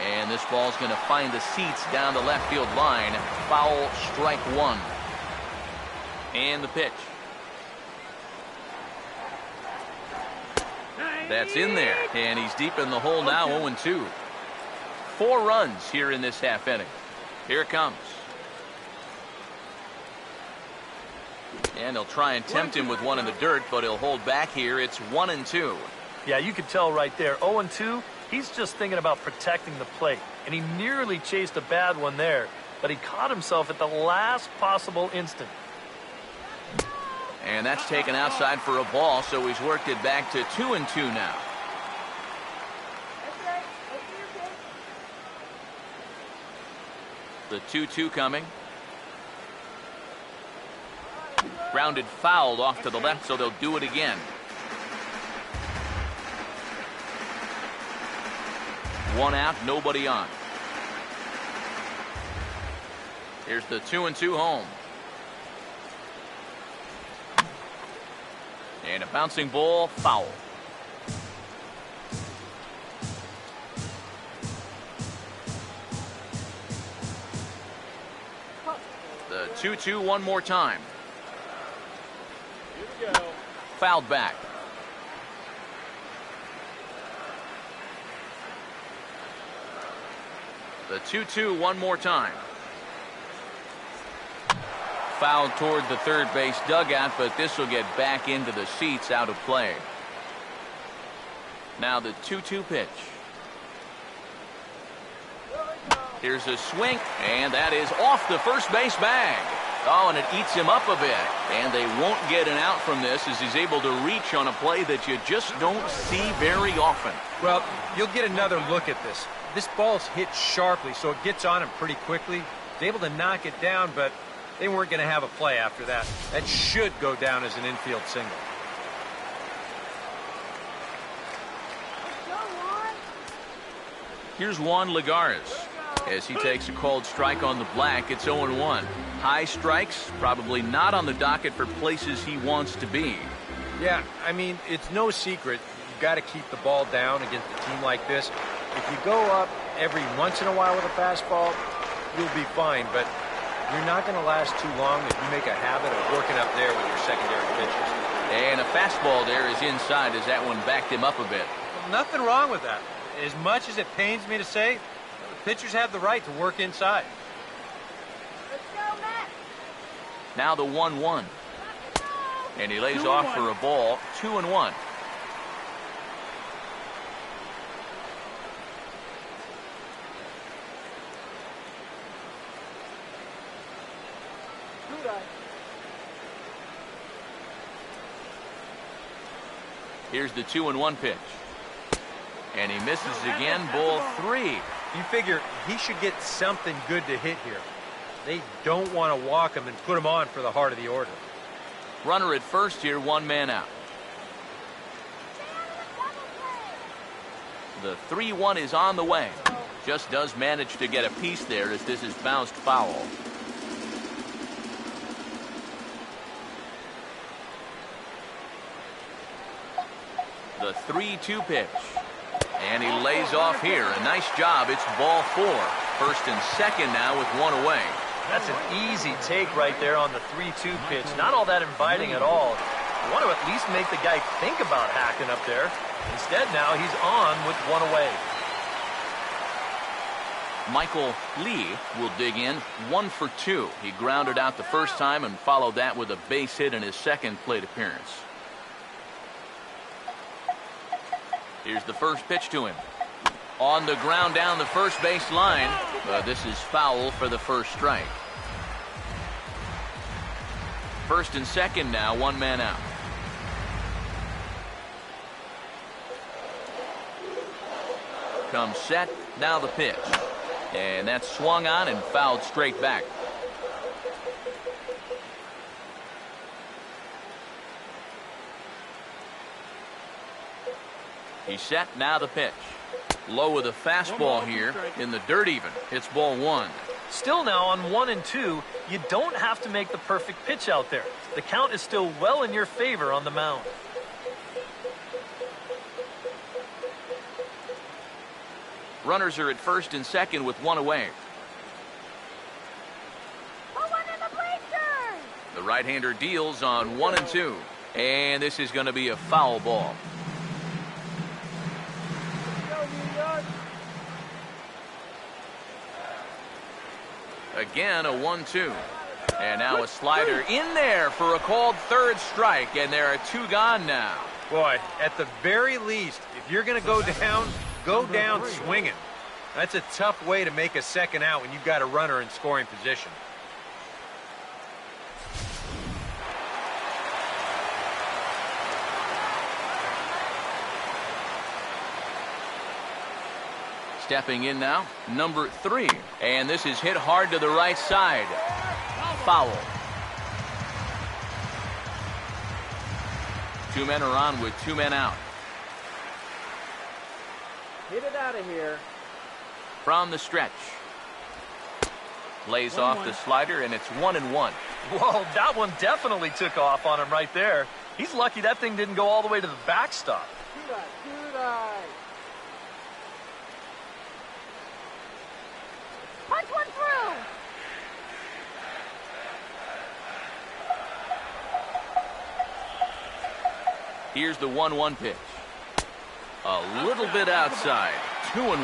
And this ball's going to find the seats down the left field line. Foul, strike 1. And the pitch. That's in there. And he's deep in the hole now, 0-2. 4 runs here in this half inning. Here it comes. And they'll try and tempt him with one in the dirt, but he'll hold back here. It's 1-2. Yeah, you could tell right there. 0-2, he's just thinking about protecting the plate. And he nearly chased a bad one there, but he caught himself at the last possible instant. And that's taken outside for a ball, so he's worked it back to 2-2 now. That's right. That's your pitch. The 2-2 coming. Grounded fouled off to the left, so they'll do it again. 1 out, nobody on. Here's the 2-2 home. And a bouncing ball, foul. The 2-2 one more time. Here we go. Fouled back. The 2-2 one more time. Fouled toward the third base dugout, but this will get back into the seats, out of play. Now the 2-2 pitch. Here's a swing, and that is off the first base bag. Oh, and it eats him up a bit. And they won't get an out from this as he's able to reach on a play that you just don't see very often. Well, you'll get another look at this. This ball's hit sharply, so it gets on him pretty quickly. He's able to knock it down, but they weren't going to have a play after that. That should go down as an infield single. Here's Juan Lagares as he takes a called strike on the black. It's 0-1. High strikes, probably not on the docket for places he wants to be. Yeah, I mean, it's no secret. You've got to keep the ball down against a team like this. If you go up every once in a while with a fastball, you'll be fine, but you're not going to last too long if you make a habit of working up there with your secondary pitches. And a fastball there is inside as that one backed him up a bit. Well, nothing wrong with that. As much as it pains me to say, the pitchers have the right to work inside. Let's go, Matt. Now the 1-1. And he lays off for a ball. 2-1. Here's the 2-1 pitch. And he misses again, ball 3. You figure he should get something good to hit here. They don't want to walk him and put him on for the heart of the order. Runner at first here, one man out. The 3-1 is on the way. Just does manage to get a piece there as this is bounced foul. The 3-2 pitch. And he lays off here. A nice job. It's ball 4. First and second now with one away. That's an easy take right there on the 3-2 pitch. Not all that inviting at all. You want to at least make the guy think about hacking up there. Instead now he's on with one away. Michael Lee will dig in 1 for 2. He grounded out the first time and followed that with a base hit in his second plate appearance. Here's the first pitch to him. On the ground down the first base line. This is foul for the first strike. First and second now, one man out. Comes set, now the pitch. And that's swung on and fouled straight back. He's set, now the pitch. Low with a fastball here, in the dirt even. It's ball 1. Still now on 1 and 2, you don't have to make the perfect pitch out there. The count is still well in your favor on the mound. Runners are at first and second with one away. The right-hander deals on 1 and 2. And this is going to be a foul ball. Again, a 1-2. And now a slider in there for a called third strike. And there are 2 gone now. Boy, at the very least, if you're going to go down swinging. That's a tough way to make a second out when you've got a runner in scoring position. Stepping in now, number 3. And this is hit hard to the right side. Foul. 2 men are on with 2 men out. Hit it out of here. From the stretch. Lays off the slider, and it's 1-1. Whoa, that one definitely took off on him right there. He's lucky that thing didn't go all the way to the backstop. Punch one through. Here's the 1-1 pitch. A little bit outside. 2-1.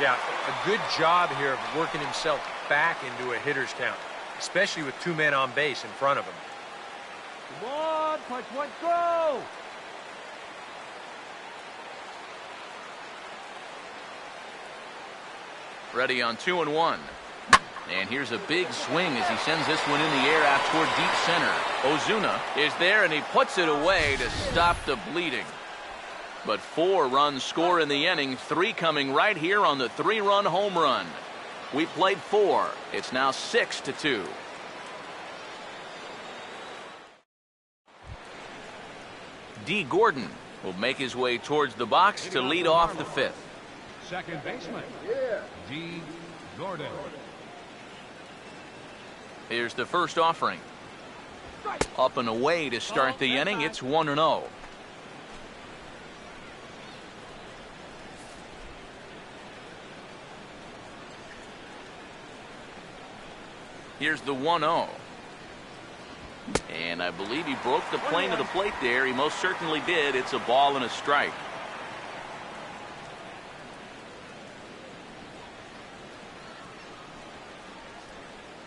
Yeah, a good job here of working himself back into a hitter's count, especially with 2 men on base in front of him. Come on, punch one, go. Ready on 2-1. And here's a big swing as he sends this one in the air out toward deep center. Ozuna is there, and he puts it away to stop the bleeding. But 4 runs score in the inning, 3 coming right here on the 3-run home run. We played 4. It's now 6-2. D. Gordon will make his way towards the box to lead off the 5th. Second baseman, D. Gordon. Here's the first offering. Up and away to start the inning. It's 1-0. Here's the 1-0. And I believe he broke the plane of the plate there. He most certainly did. It's a ball and a strike.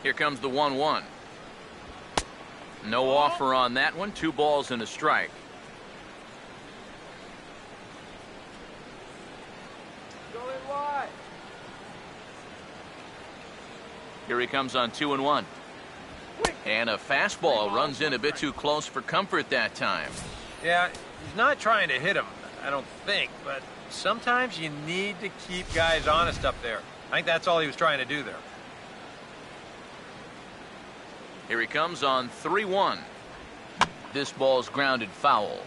Here comes the 1-1. No offer on that one. 2 balls and a strike. Here he comes on 2-1. And a fastball runs in a bit too close for comfort that time. Yeah, he's not trying to hit him, I don't think, but sometimes you need to keep guys honest up there. I think that's all he was trying to do there. Here he comes on 3-1. This ball's grounded foul.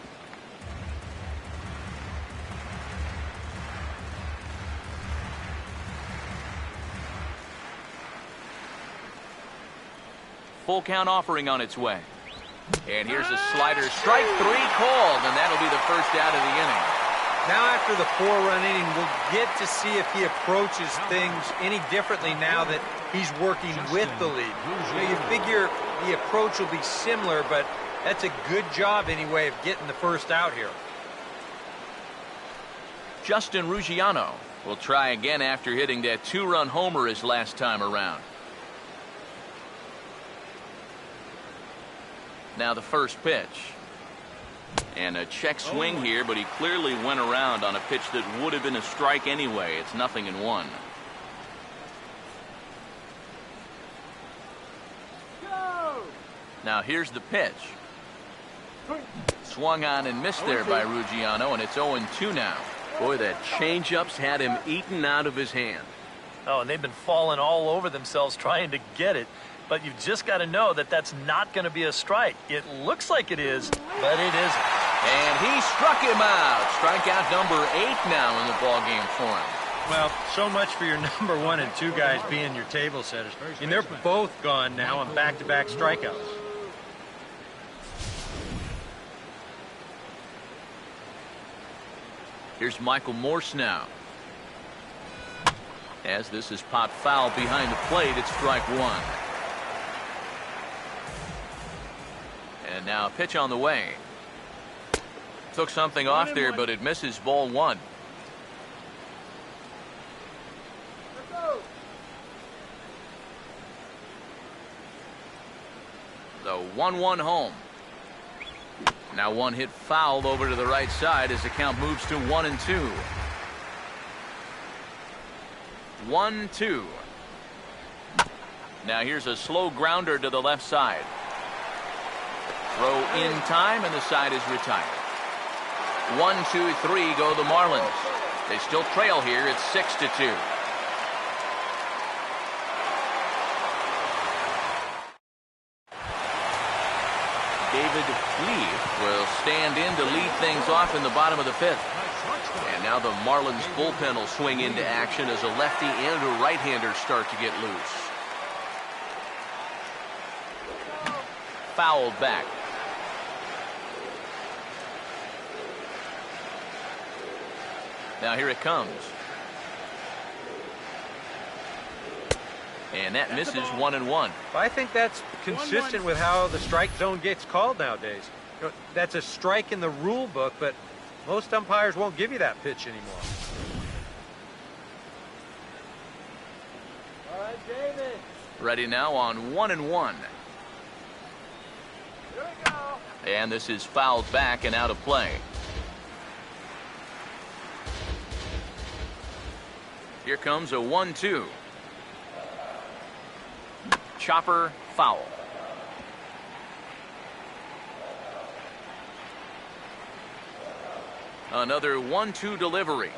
Full count offering on its way. And here's a slider. Strike 3 called, and that'll be the first out of the inning. Now after the 4-run inning, we'll get to see if he approaches things any differently now that he's working with the lead. You figure the approach will be similar, but that's a good job anyway of getting the first out here. Justin Ruggiano will try again after hitting that 2-run homer his last time around. Now the first pitch. And a check swing here, but he clearly went around on a pitch that would have been a strike anyway. It's 0-1. Now here's the pitch. Swung on and missed there by Ruggiano, and it's 0-2 now. Boy, that changeup's had him eaten out of his hand. Oh, and they've been falling all over themselves trying to get it. But you've just got to know that that's not going to be a strike. It looks like it is, but it isn't. And he struck him out. Strikeout number 8 now in the ballgame for him. Well, so much for your number 1 and 2 guys being your table setters. And they're both gone now on back-to-back strikeouts. Here's Michael Morse now. As this is popped foul behind the plate, it's strike 1. And now a pitch on the way. Took something off there, but it misses, ball 1. The 1-1 home. Now one hit foul over to the right side as the count moves to 1-2. 1-2. Now here's a slow grounder to the left side. Throw in time, and the side is retired. 1-2-3 go the Marlins. They still trail here. It's 6-2. David Lee will stand in to lead things off in the bottom of the 5th. And now the Marlins bullpen will swing into action as a lefty and a right-hander start to get loose. Fouled back. Now here it comes. And that misses 1-1. I think that's consistent with how the strike zone gets called nowadays. You know, that's a strike in the rule book, but most umpires won't give you that pitch anymore. All right, David. Ready now on 1-1. Here we go. And this is fouled back and out of play. Here comes a 1-2. Chopper foul. Another 1-2 delivery.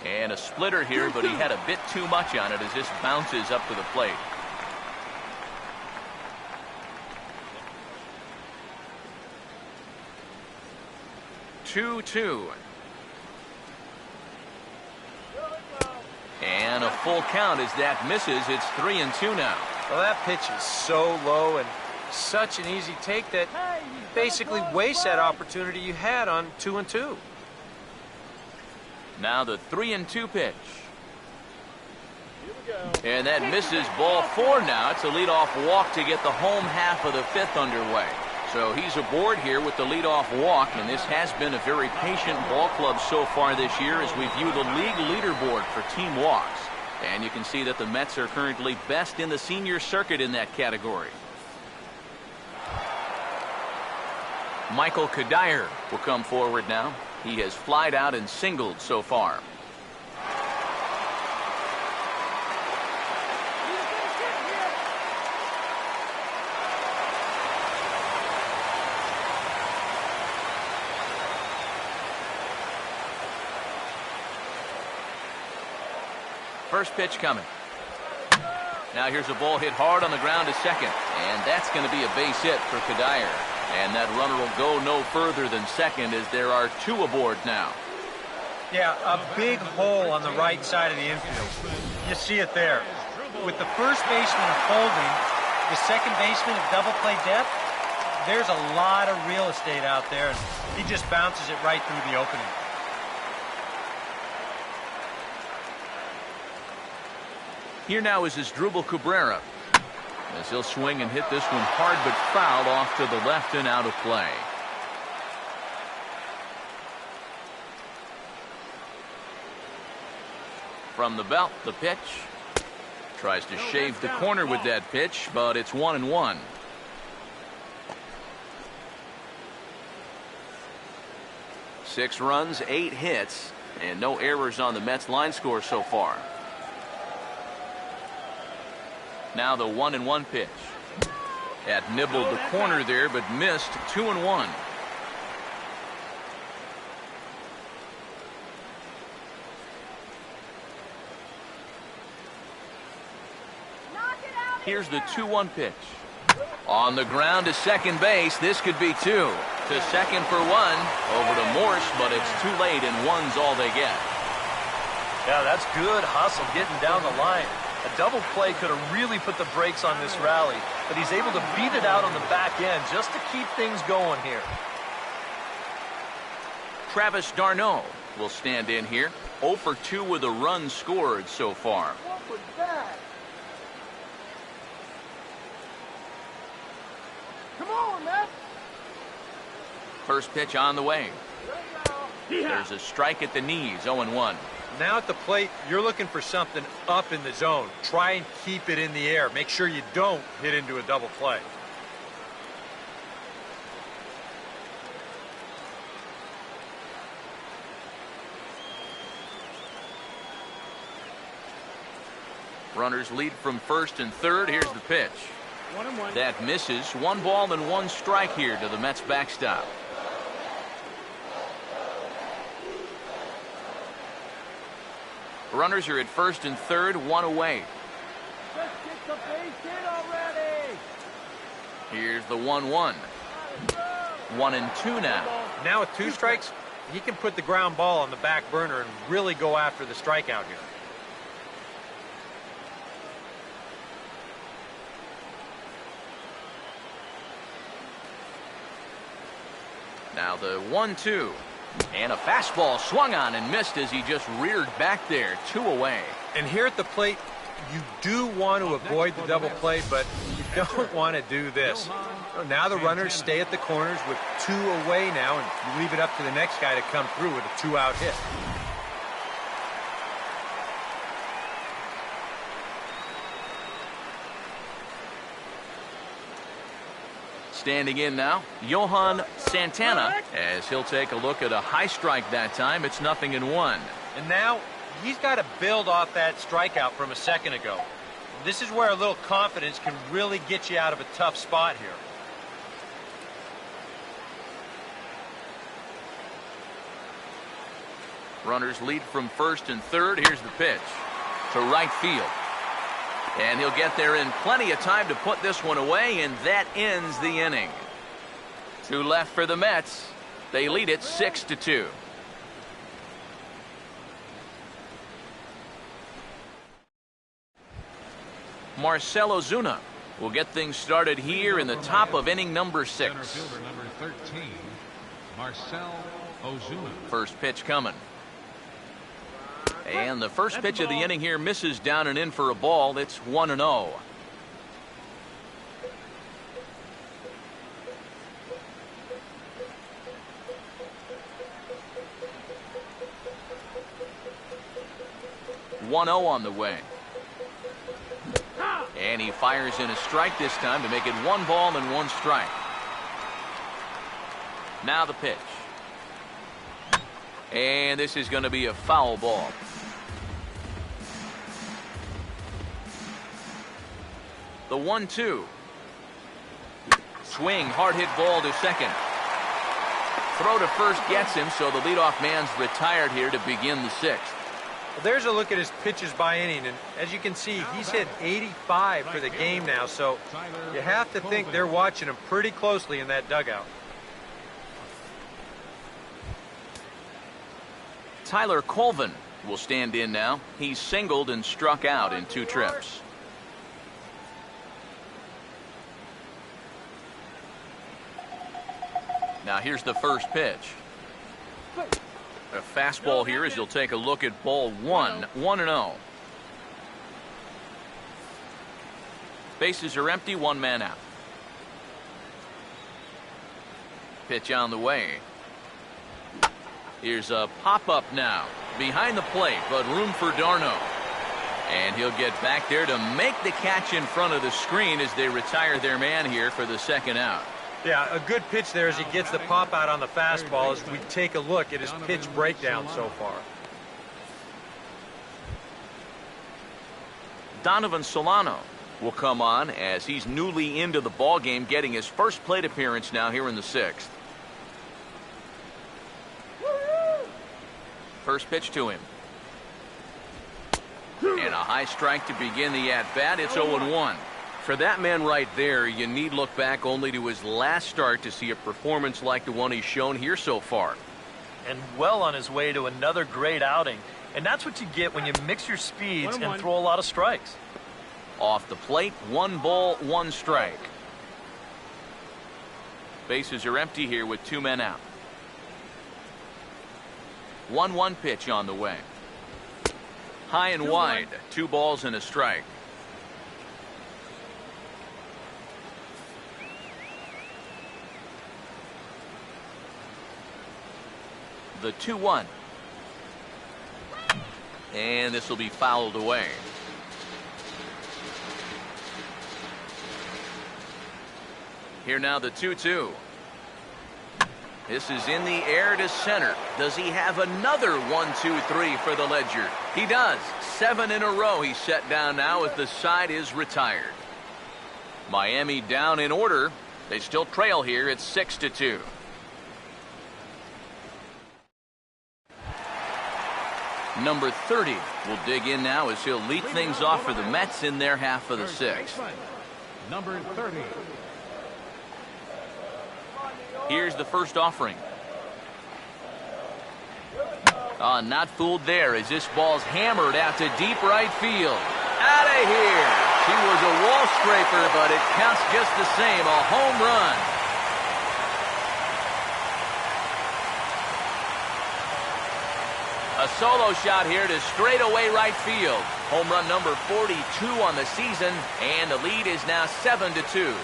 And a splitter here, but he had a bit too much on it as this bounces up to the plate. Two. And a full count as that misses. It's 3-2 now. Well, that pitch is so low and such an easy take that basically wastes that opportunity you had on 2-2. Now the 3-2 pitch. And that misses, ball 4 now. It's a leadoff walk to get the home half of the 5th underway. So he's aboard here with the leadoff walk, and this has been a very patient ball club so far this year as we view the league leaderboard for team walks. And you can see that the Mets are currently best in the senior circuit in that category. Michael Kadire will come forward now. He has flied out and singled so far. First pitch coming. Now here's a ball hit hard on the ground to second. And that's going to be a base hit for Kadire. And that runner will go no further than second as there are 2 aboard now. Yeah, a big hole on the right side of the infield. You see it there. With the first baseman holding, the second baseman at double play depth, there's a lot of real estate out there, and he just bounces it right through the opening. Here now is Asdrubal Cabrera, as he'll swing and hit this one hard but foul off to the left and out of play. From the belt, the pitch. Tries to shave the corner with that pitch, but it's 1-1. Six runs, 8 hits, and no errors on the Mets line score so far. Now the 1-1 pitch. That nibbled the corner there, but missed. 2-1. Here's the 2-1 pitch. On the ground to second base. This could be 2. To second for 1. Over to Morse, but it's too late, and 1's all they get. Yeah, that's good hustle getting down the line. A double play could have really put the brakes on this rally, but he's able to beat it out on the back end just to keep things going here. Travis d'Arnaud will stand in here. 0 for 2 with a run scored so far. What was that? Come on, man. First pitch on the way. There's a strike at the knees. 0-1. Now at the plate, you're looking for something up in the zone. Try and keep it in the air. Make sure you don't hit into a double play. Runners lead from first and third. Here's the pitch. 1-1. That misses. 1 ball and 1 strike here to the Mets backstop. Runners are at first and third, 1 away. Let's get the base hit already. Here's the 1-1. 1-2 now. Now with 2 strikes, he can put the ground ball on the back burner and really go after the strikeout here. Now the 1-2. And a fastball swung on and missed as he just reared back there. 2 away. And here at the plate, you do want to avoid the double play, but you don't want to do this. Now the runners stay at the corners with 2 away now, and you leave it up to the next guy to come through with a 2-out hit. Standing in now, Johan Santana, as he'll take a look at a high strike that time. It's 0-1. And now he's got to build off that strikeout from a second ago. This is where a little confidence can really get you out of a tough spot here. Runners lead from first and third. Here's the pitch to right field. And he'll get there in plenty of time to put this one away, and that ends the inning. 2 left for the Mets. They lead it 6-2. Marcell Ozuna will get things started here in the top of inning number 6. Center fielder number 13, Marcell Ozuna. First pitch coming. And the first pitch of the inning here misses down and in for a ball. It's 1-0. On the way. And he fires in a strike this time to make it 1 ball and 1 strike. Now the pitch. And this is going to be a foul ball. The 1-2. Swing, hard hit ball to second. Throw to first gets him, so the leadoff man's retired here to begin the 6th. Well, there's a look at his pitches by inning, and as you can see, he's hit 85 for the game now, so you have to think they're watching him pretty closely in that dugout. Tyler Colvin will stand in now. He's singled and struck out in 2 trips. Now here's the first pitch. A fastball here as you'll take a look at ball 1, 1-0. Bases are empty, 1 man out. Pitch on the way. Here's a pop-up now. Behind the plate, but room for Darno. And he'll get back there to make the catch in front of the screen as they retire their man here for the second out. Yeah, a good pitch there as he gets the pop out on the fastball as we take a look at his pitch breakdown so far. Donovan Solano will come on as he's newly into the ballgame, getting his first plate appearance now here in the 6th. First pitch to him. And a high strike to begin the at-bat. It's 0-1. For that man right there, you need look back only to his last start to see a performance like the one he's shown here so far. And well on his way to another great outing. And that's what you get when you mix your speeds and throw a lot of strikes. Off the plate, 1 ball, 1 strike. Bases are empty here with 2 men out. 1-1 pitch on the way. High and wide, 2 balls and a strike. The 2-1. And this will be fouled away. Here now the 2-2. This is in the air to center. Does he have another 1-2-3 for the Ledger? He does. 7 in a row he's set down now as the side is retired. Miami down in order. They still trail here. It's 6-2. Number 30 will dig in now as he'll lead things off for the Mets in their half of the 6th. Number 30. Here's the first offering. Not fooled there as this ball's hammered out to deep right field. Out of here. He was a wall scraper, but it counts just the same. A home run. A solo shot here to straightaway right field. Home run number 42 on the season, and the lead is now 7-2.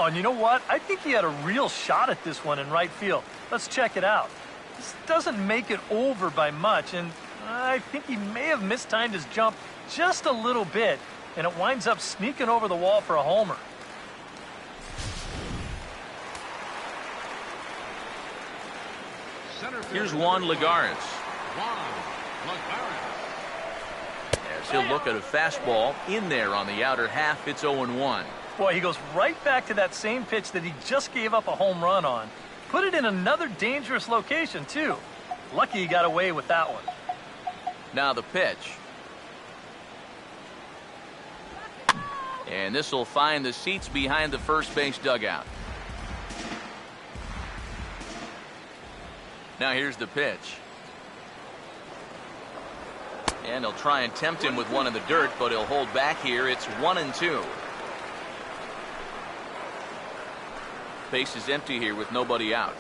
Oh, and you know what? I think he had a real shot at this one in right field. Let's check it out. This doesn't make it over by much, and I think he may have mistimed his jump just a little bit, and it winds up sneaking over the wall for a homer. Here's Juan Lagares. As he'll look at a fastball in there on the outer half, it's 0-1. Boy, he goes right back to that same pitch that he just gave up a home run on. Put it in another dangerous location, too. Lucky he got away with that one. Now the pitch. And this will find the seats behind the first base dugout. Now here's the pitch. And he'll try and tempt him with one in the dirt, but he'll hold back here. It's 1-2. Base is empty here with nobody out.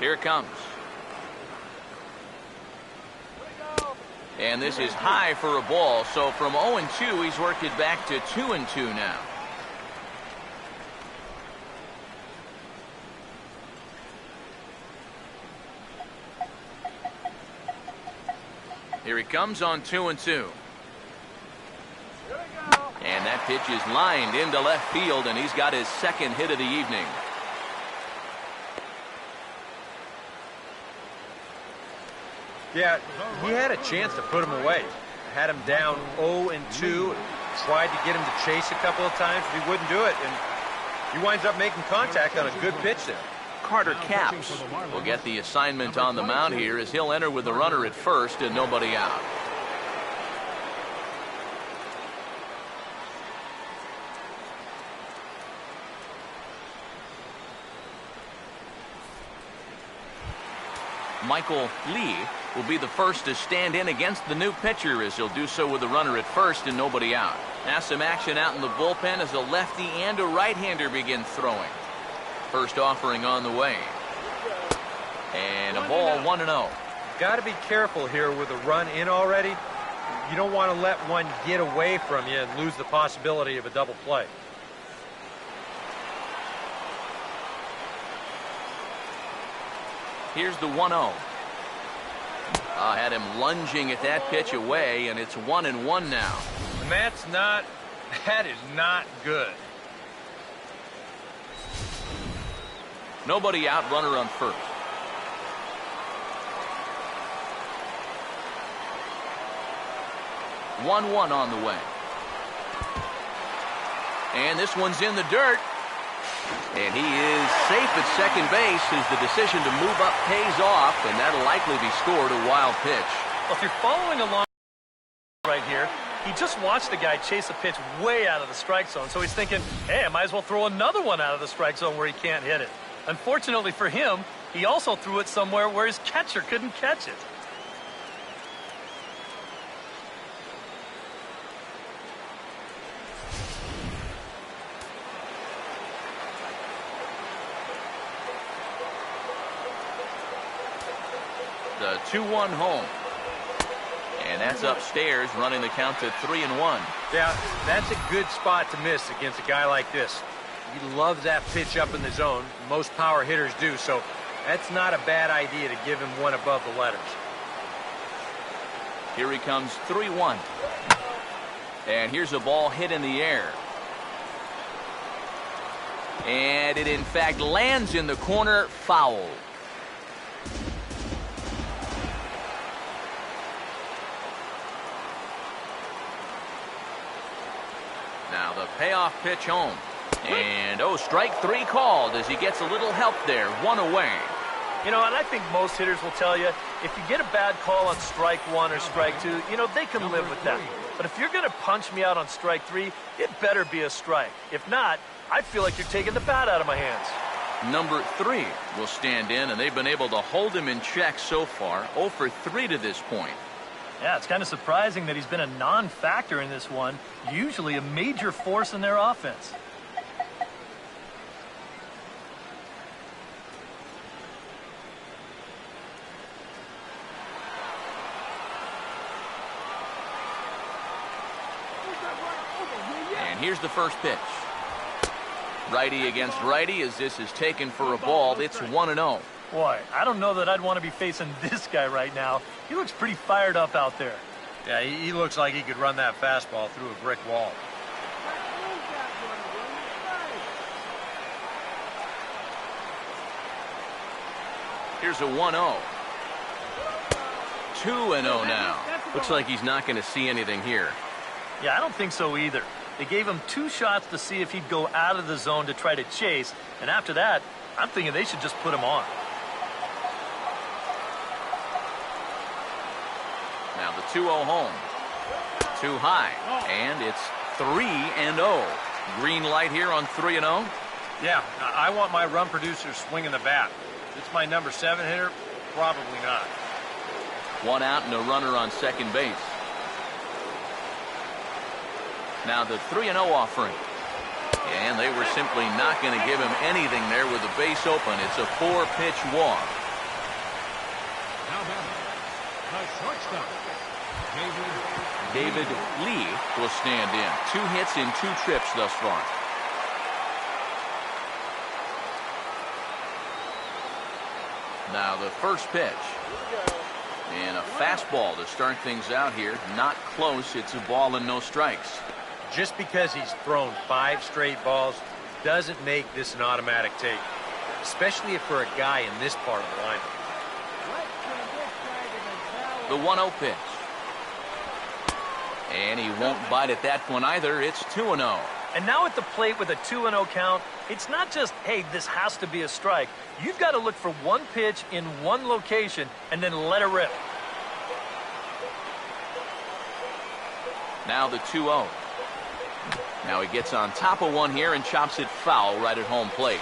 Here it comes. And this is high for a ball, so from 0-2 he's worked it back to 2-2 now. Here he comes on 2-2. And that pitch is lined into left field, and he's got his second hit of the evening. Yeah, he had a chance to put him away. Had him down 0-2. tried to get him to chase a couple of times, but he wouldn't do it, and he winds up making contact on a good pitch there. Carter Capps will get the assignment on the mound here as he'll enter with a runner at first and nobody out. Michael Lee will be the first to stand in against the new pitcher as he'll do so with a runner at first and nobody out. Now some action out in the bullpen as a lefty and a right-hander begin throwing. First offering on the way. And a ball 1-0. Got to be careful here with a run in already. You don't want to let one get away from you and lose the possibility of a double play. Here's the 1-0. Had him lunging at that pitch away, and it's 1-1 now. And that is not good. Nobody out, runner on first. One on the way. And this one's in the dirt. And he is safe at second base as the decision to move up pays off, and that'll likely be scored a wild pitch. Well, if you're following along right here, he just watched the guy chase a pitch way out of the strike zone, so he's thinking, hey, I might as well throw another one out of the strike zone where he can't hit it. Unfortunately for him, he also threw it somewhere where his catcher couldn't catch it. The 2-1 home. And that's upstairs, running the count to 3-1. Yeah, that's a good spot to miss against a guy like this. He loves that pitch up in the zone. Most power hitters do, so that's not a bad idea to give him one above the letters. Here he comes, 3-1. And here's a ball hit in the air. And it, in fact, lands in the corner, foul. Now the payoff pitch home. And, strike three called as he gets a little help there. One away. You know, and I think most hitters will tell you, if you get a bad call on strike one or strike two, they can live with that. But if you're going to punch me out on strike three, it better be a strike. If not, I feel like you're taking the bat out of my hands. Number 3 will stand in, and they've been able to hold him in check so far. 0 for 3 to this point. Yeah, it's kind of surprising that he's been a non-factor in this one, usually a major force in their offense. And here's the first pitch. Righty against righty as this is taken for a ball. It's 1-0. Boy, I don't know that I'd want to be facing this guy right now. He looks pretty fired up out there. Yeah, he looks like he could run that fastball through a brick wall. Here's a 1-0. 2-0 now. Looks like he's not going to see anything here. Yeah, I don't think so either. They gave him 2 shots to see if he'd go out of the zone to try to chase, and after that, I'm thinking they should just put him on. Now the 2-0 home. Too high, and it's 3-0. Green light here on 3-0. Yeah, I want my run producer swinging the bat. If it's my number 7 hitter, probably not. 1 out and a runner on second base. Now the 3-0 offering. And they were simply not going to give him anything there with the base open. It's a 4-pitch walk. Now batting, the shortstop, David Lee will stand in. 2 hits in 2 trips thus far. Now the first pitch. And a fastball to start things out here. Not close. It's a ball and no strikes. Just because he's thrown 5 straight balls doesn't make this an automatic take, especially if for a guy in this part of the lineup. The 1-0 pitch. And he won't bite at that one either. It's 2-0. And now at the plate with a 2-0 count, it's not just, hey, this has to be a strike. You've got to look for one pitch in one location and then let it rip. Now the 2-0. Now he gets on top of one here and chops it foul right at home plate.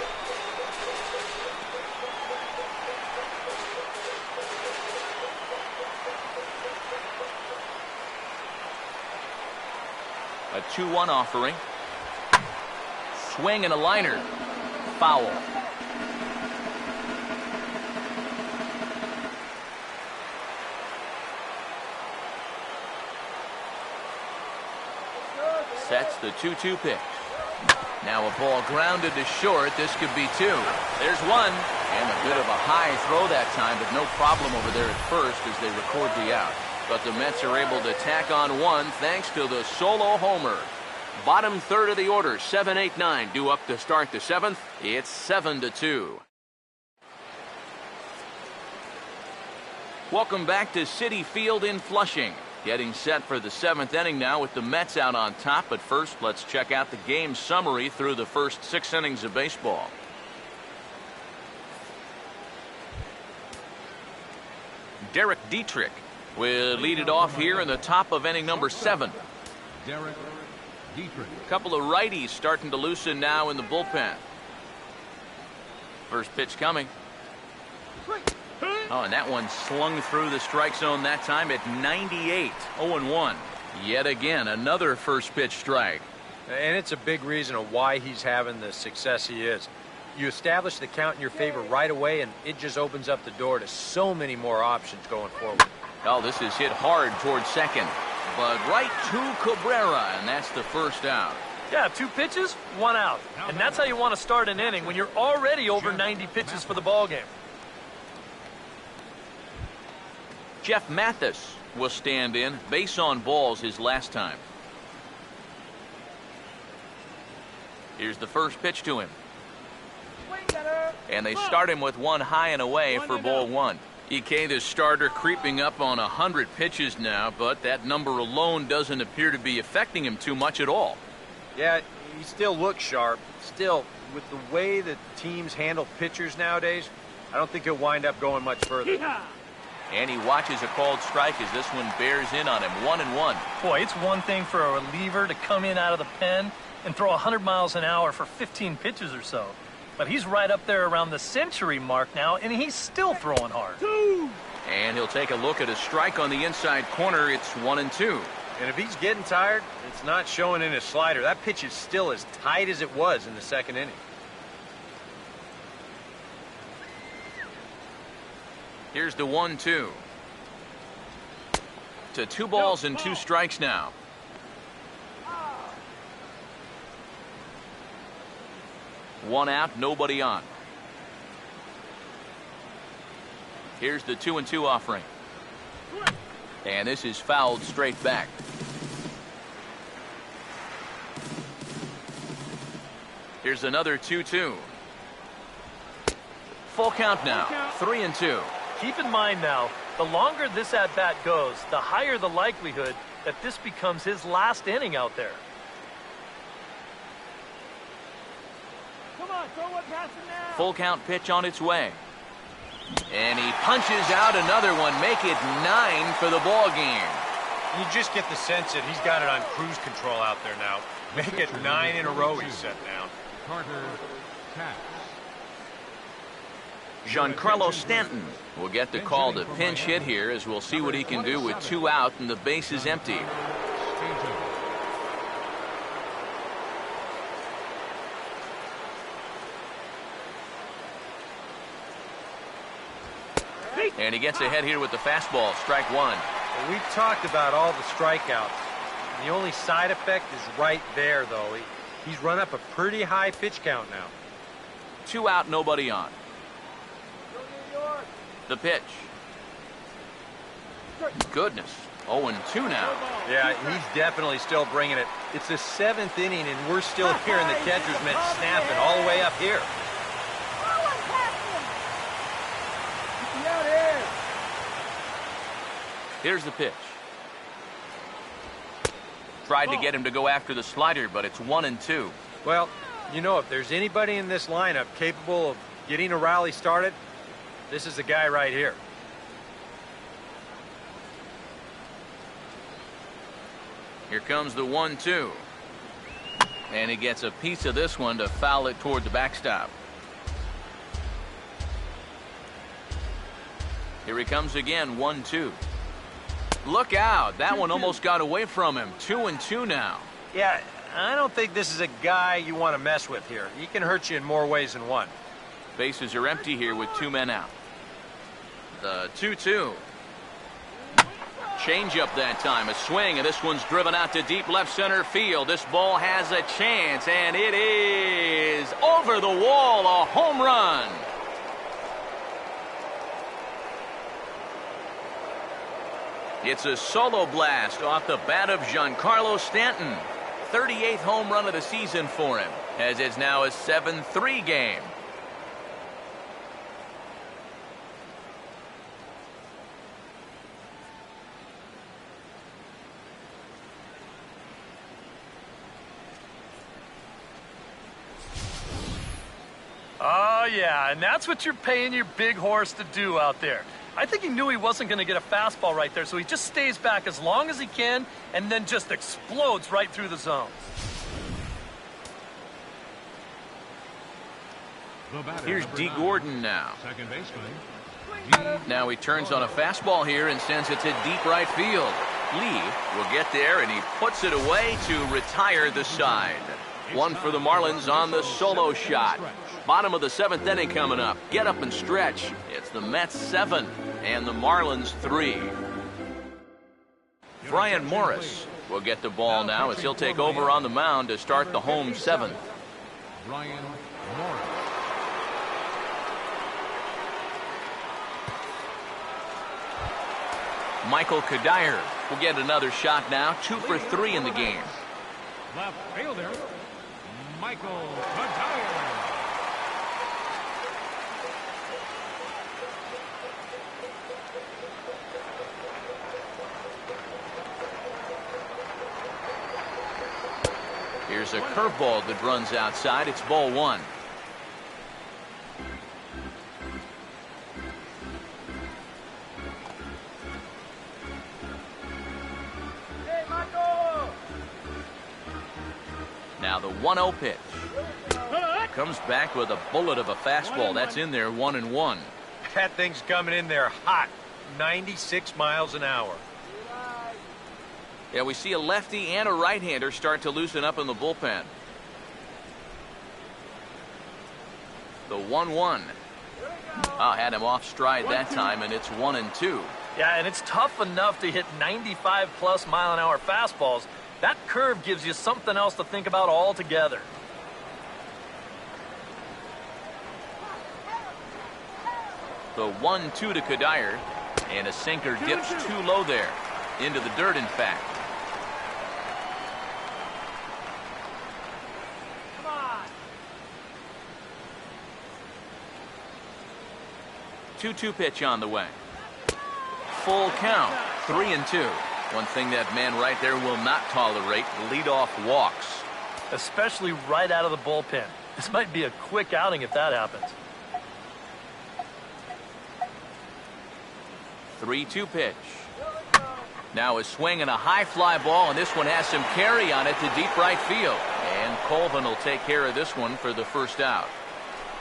A 2-1 offering. Swing and a liner. Foul. Sets the 2-2 pitch. Now a ball grounded to short. This could be two. There's one. And a bit of a high throw that time, but no problem over there at first as they record the out. But the Mets are able to tack on one thanks to the solo homer. Bottom third of the order, 7-8-9 due up to start the seventh. It's 7-2. Welcome back to Citi Field in Flushing. Getting set for the seventh inning now with the Mets out on top. But first, let's check out the game summary through the first 6 innings of baseball. Derek Dietrich will lead it off here in the top of inning number 7. Derek Dietrich. A couple of righties starting to loosen now in the bullpen. First pitch coming. Oh, and that one slung through the strike zone that time at 98. 0-1. Yet again, another first pitch strike. And it's a big reason of why he's having the success he is. You establish the count in your favor right away, and it just opens up the door to so many more options going forward. Oh, this is hit hard towards second. But right to Cabrera, and that's the first out. Yeah, 2 pitches, 1 out. And that's how you want to start an inning when you're already over 90 pitches for the ballgame. Jeff Mathis will stand in. Base on balls his last time. Here's the first pitch to him. And they start him with one high and away for ball 1. EK, the starter, creeping up on 100 pitches now, but that number alone doesn't appear to be affecting him too much at all. Yeah, he still looks sharp. Still, with the way that teams handle pitchers nowadays, I don't think he'll wind up going much further. And he watches a called strike as this one bears in on him. 1-1. Boy, it's one thing for a reliever to come in out of the pen and throw 100 miles an hour for 15 pitches or so. But he's right up there around the century mark now, and he's still throwing hard. And he'll take a look at a strike on the inside corner. It's 1-2. And if he's getting tired, it's not showing in his slider. That pitch is still as tight as it was in the second inning. Here's the 1-2. To 2 balls and 2 strikes now. One out, nobody on. Here's the 2-2 offering. And this is fouled straight back. Here's another 2-2. Full count now. 3-2. Keep in mind now, the longer this at-bat goes, the higher the likelihood that this becomes his last inning out there. Come on, throw one past him now. Full count pitch on its way. And he punches out another one. Make it 9 for the ball game. You just get the sense that he's got it on cruise control out there now. Make it 9 in a row he's set down. Carter Katz. Giancarlo Stanton will get the call to pinch hit here as we'll see what he can do with 2 out and the base is empty. And he gets ahead here with the fastball. Strike 1. Well, we've talked about all the strikeouts. The only side effect is right there, though. He's run up a pretty high pitch count now. 2 out, nobody on. The pitch. Goodness. 0-2 now. Yeah, he's definitely still bringing it. It's the 7th inning, and we're still hearing the catcher's mitt snapping all the way up here. Here's the pitch. Tried to get him to go after the slider, but it's 1-2. Well, you know, if there's anybody in this lineup capable of getting a rally started, this is the guy right here. Here comes the 1-2. And he gets a piece of this one to foul it toward the backstop. Here he comes again, 1-2. Look out. That one almost got away from him. 2-2 now. Yeah, I don't think this is a guy you want to mess with here. He can hurt you in more ways than one. Bases are empty here with 2 men out. The 2-2. Change up that time. A swing, and this one's driven out to deep left center field. This ball has a chance, and it is over the wall. A home run. It's a solo blast off the bat of Giancarlo Stanton. 38th home run of the season for him, as it's now a 7-3 game. Oh, yeah, and that's what you're paying your big horse to do out there. I think he knew he wasn't going to get a fastball right there, so he just stays back as long as he can and then just explodes right through the zone. Here's D. Gordon now. Second baseman. Now he turns on a fastball here and sends it to deep right field. Lee will get there, and he puts it away to retire the side. One for the Marlins on the solo shot. Bottom of the 7th inning coming up. Get up and stretch. It's the Mets 7 and the Marlins 3. Brian Morris will get the ball now as he'll take over on the mound to start the home 7th. Brian Morris. Michael Kadire will get another shot now. 2 for 3 in the game. Left fielder, Michael Kadire. Here's a curveball that runs outside. It's ball 1. Now the 1-0 pitch. Comes back with a bullet of a fastball. That's in there, 1-1. That thing's coming in there hot. 96 miles an hour. Yeah, we see a lefty and a right-hander start to loosen up in the bullpen. The 1-1. Had him off stride that time, and it's 1-2. Yeah, and it's tough enough to hit 95-plus mile-an-hour fastballs. That curve gives you something else to think about altogether. The 1-2 to Kadire, and a sinker dips too low there. Into the dirt, in fact. 2-2 pitch on the way. Full count, 3-2. One thing that man right there will not tolerate, leadoff walks. Especially right out of the bullpen. This might be a quick outing if that happens. 3-2 pitch. Now a swing and a high fly ball, and this one has some carry on it to deep right field. And Colvin will take care of this one for the first out.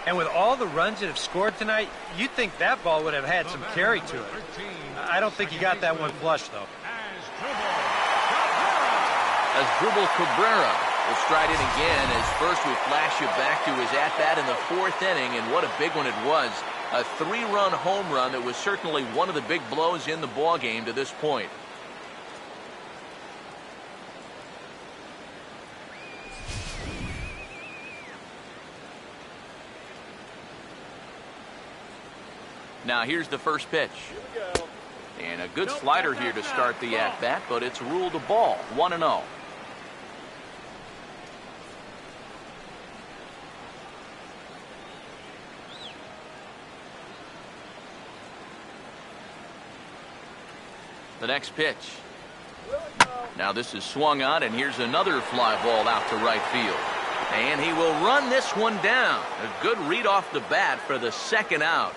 And with all the runs that have scored tonight, you'd think that ball would have had some carry to it. I don't think he got that one flush, though. Asdrubal Cabrera will stride in again as first we flash you back to his at-bat in the 4th inning, and what a big one it was. A 3-run home run that was certainly one of the big blows in the ballgame to this point. Now here's the first pitch. And a good slider here to start the at-bat, but it's ruled a ball, 1-0. The next pitch. Now this is swung on, and here's another fly ball out to right field. And he will run this one down. A good read off the bat for the second out.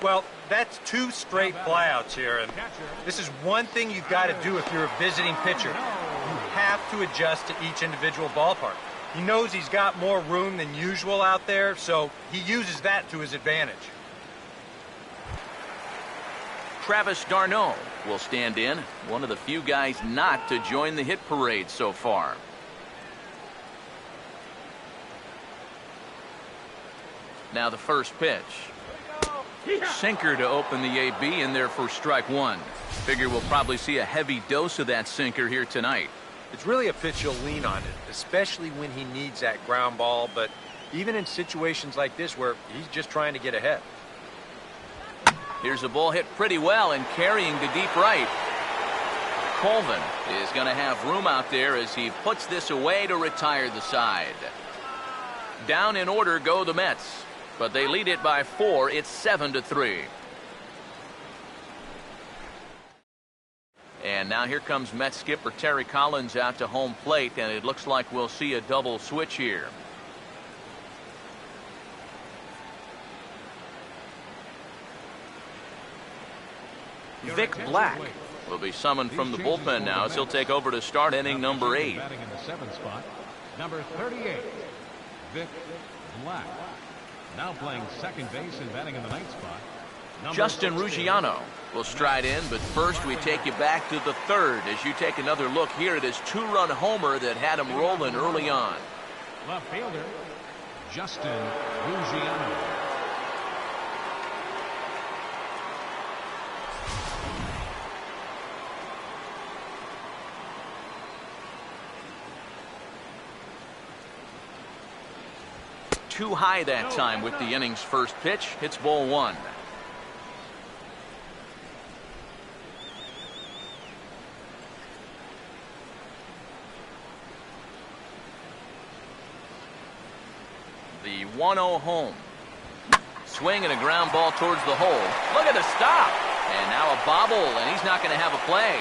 Well, that's 2 straight flyouts here, and this is one thing you've got to do if you're a visiting pitcher. You have to adjust to each individual ballpark. He knows he's got more room than usual out there, so he uses that to his advantage. Travis d'Arnaud will stand in, one of the few guys not to join the hit parade so far. Now the first pitch. Sinker to open the AB in there for strike one. Figure we'll probably see a heavy dose of that sinker here tonight. It's really a pitch you'll lean on it, especially when he needs that ground ball, but even in situations like this where he's just trying to get ahead. Here's a ball hit pretty well and carrying to deep right. Colvin is going to have room out there as he puts this away to retire the side. Down in order go the Mets, but they lead it by 4. It's 7-3. And now here comes Mets skipper Terry Collins out to home plate, and it looks like we'll see a double switch here. Vic Black will be summoned from the bullpen now as he'll take over to start inning number 8. Batting in the 7th spot, number 38, Vic Black. Now playing second base and batting in the 9th spot, Justin Ruggiano will stride in, but first we take you back to the 3rd as you take another look here at his 2-run homer that had him rolling early on. left fielder, Justin Ruggiano. Too high that time with the inning's first pitch. Hits ball 1. The 1-0 home. Swing and a ground ball towards the hole. Look at the stop. And now a bobble, and he's not going to have a play.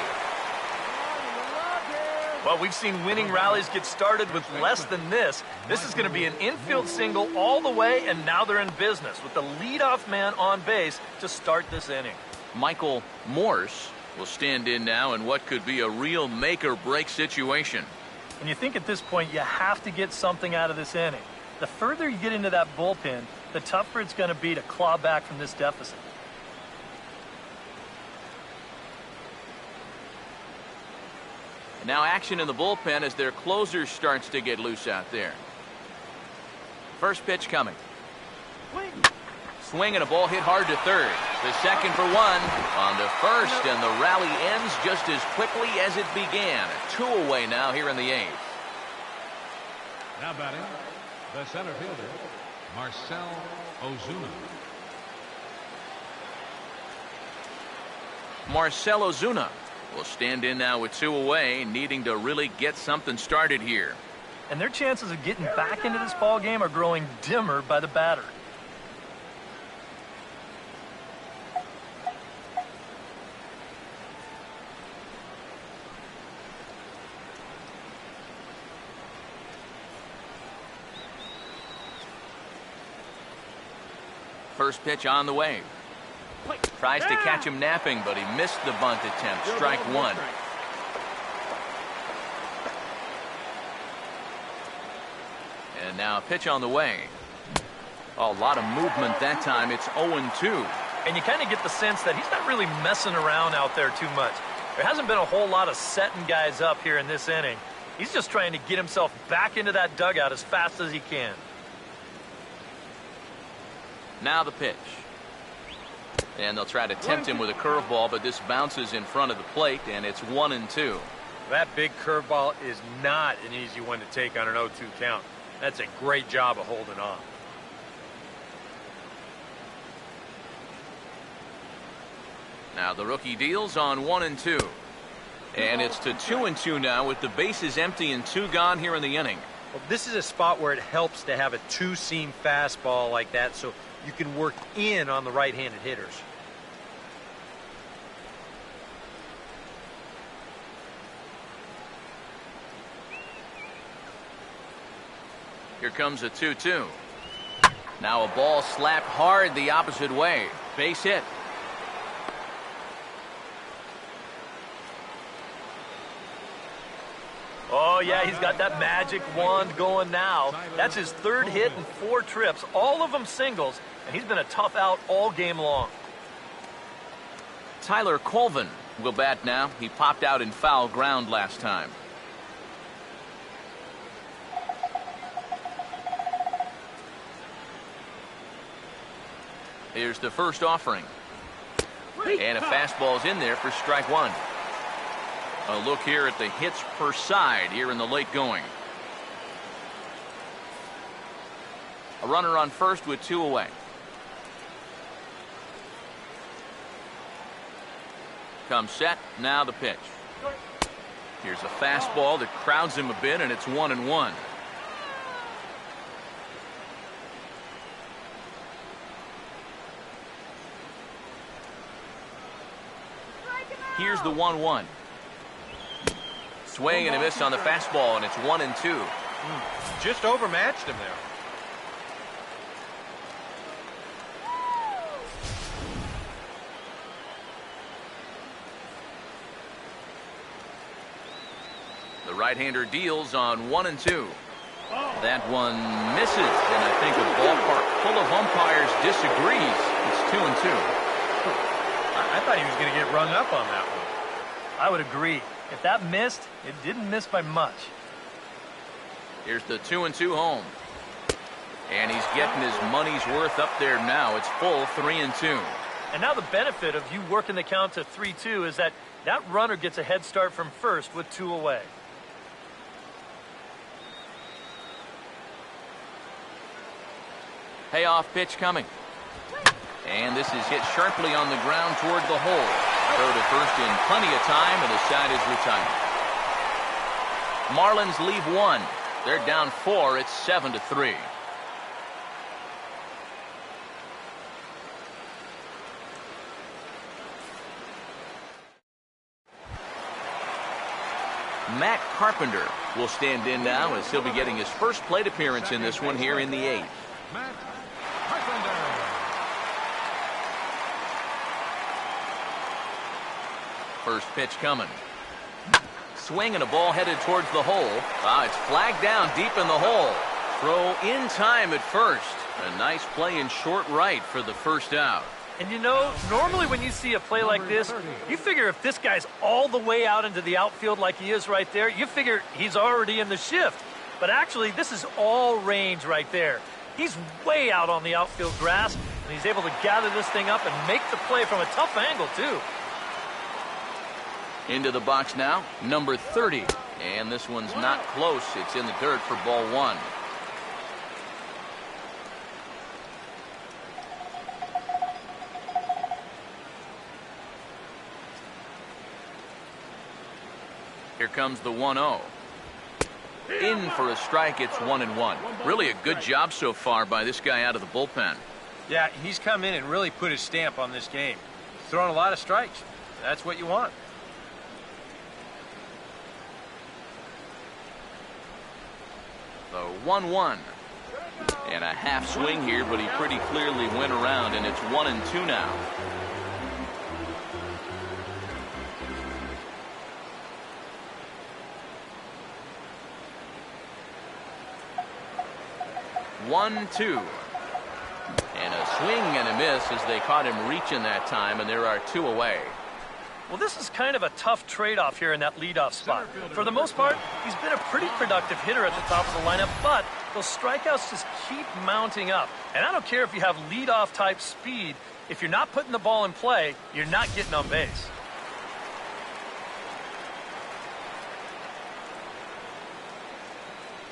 Well, we've seen winning rallies get started with less than this. This is going to be an infield single all the way, and now they're in business with the leadoff man on base to start this inning. Michael Morse will stand in now in what could be a real make-or-break situation. And you think at this point you have to get something out of this inning. The further you get into that bullpen, the tougher it's going to be to claw back from this deficit. Now action in the bullpen as their closer starts to get loose out there. First pitch coming. Swing and a ball hit hard to third. The second for 1 on to first, and the rally ends just as quickly as it began. 2 away now here in the 8th. Now batting, the center fielder, Marcell Ozuna. Marcell Ozuna will stand in now with 2 away, needing to really get something started here. And their chances of getting back into this ball game are growing dimmer by the batter. First pitch on the way. Tries to catch him napping, but he missed the bunt attempt. Strike 1. And now a pitch on the way. A lot of movement that time. It's 0-2. And you kind of get the sense that he's not really messing around out there too much. There hasn't been a whole lot of setting guys up here in this inning. He's just trying to get himself back into that dugout as fast as he can. Now the pitch. And they'll try to tempt him with a curveball, but this bounces in front of the plate, and it's 1-2. That big curveball is not an easy one to take on an 0-2 count. That's a great job of holding on. Now the rookie deals on 1-2. And it's to 2-2 now with the bases empty and 2 gone here in the inning. Well, this is a spot where it helps to have a 2-seam fastball like that so you can work in on the right-handed hitters. Here comes a 2-2. Now a ball slapped hard the opposite way. Base hit. Oh, yeah, he's got that magic wand going now. That's his third hit in 4 trips, all of them singles, and he's been a tough out all game long. Tyler Colvin will bat now. He popped out in foul ground last time. Here's the first offering. And a fastball's in there for strike 1. A look here at the hits per side here in the late going. A runner on first with 2 away. Comes set. Now the pitch. Here's a fastball that crowds him a bit, and it's 1-1. Here's the 1-1. Swing and a miss on the fastball, and it's 1-2. Just overmatched him there. The right-hander deals on 1-2. That one misses, and I think a ballpark full of umpires disagrees. It's 2-2. I thought he was going to get rung up on that one. I would agree. If that missed, it didn't miss by much. Here's the 2-2 home. And he's getting his money's worth up there now. It's full 3-2. And now the benefit of you working the count to 3-2 is that runner gets a head start from first with 2 away. Payoff pitch coming. And this is hit sharply on the ground toward the hole. Throw to first in plenty of time, and the side is retired. Marlins leave 1. They're down 4. It's 7-3. Matt Carpenter will stand in now as he'll be getting his first plate appearance in this one here in the 8th. Matt Carpenter. First pitch coming. Swing and a ball headed towards the hole. It's flagged down deep in the hole. Throw in time at first. A nice play in short right for the first out. And you know, normally when you see a play like this, you figure if this guy's all the way out into the outfield like he is right there, you figure he's already in the shift. But actually, this is all range right there. He's way out on the outfield grass, and he's able to gather this thing up and make the play from a tough angle, too. Into the box now, number 30. And this one's not close. It's in the dirt for ball 1. Here comes the 1-0. In for a strike. It's 1-1. Really a good job so far by this guy out of the bullpen. Yeah, he's come in and really put his stamp on this game. He's thrown a lot of strikes. That's what you want. The 1-1. And a half swing here, but he pretty clearly went around, and it's 1-2 now. One, two. And a swing and a miss as they caught him reaching that time, and there are 2 away. Well, this is kind of a tough trade-off here in that leadoff spot. For the most part, he's been a pretty productive hitter at the top of the lineup, but those strikeouts just keep mounting up. And I don't care if you have leadoff type speed. If you're not putting the ball in play, you're not getting on base.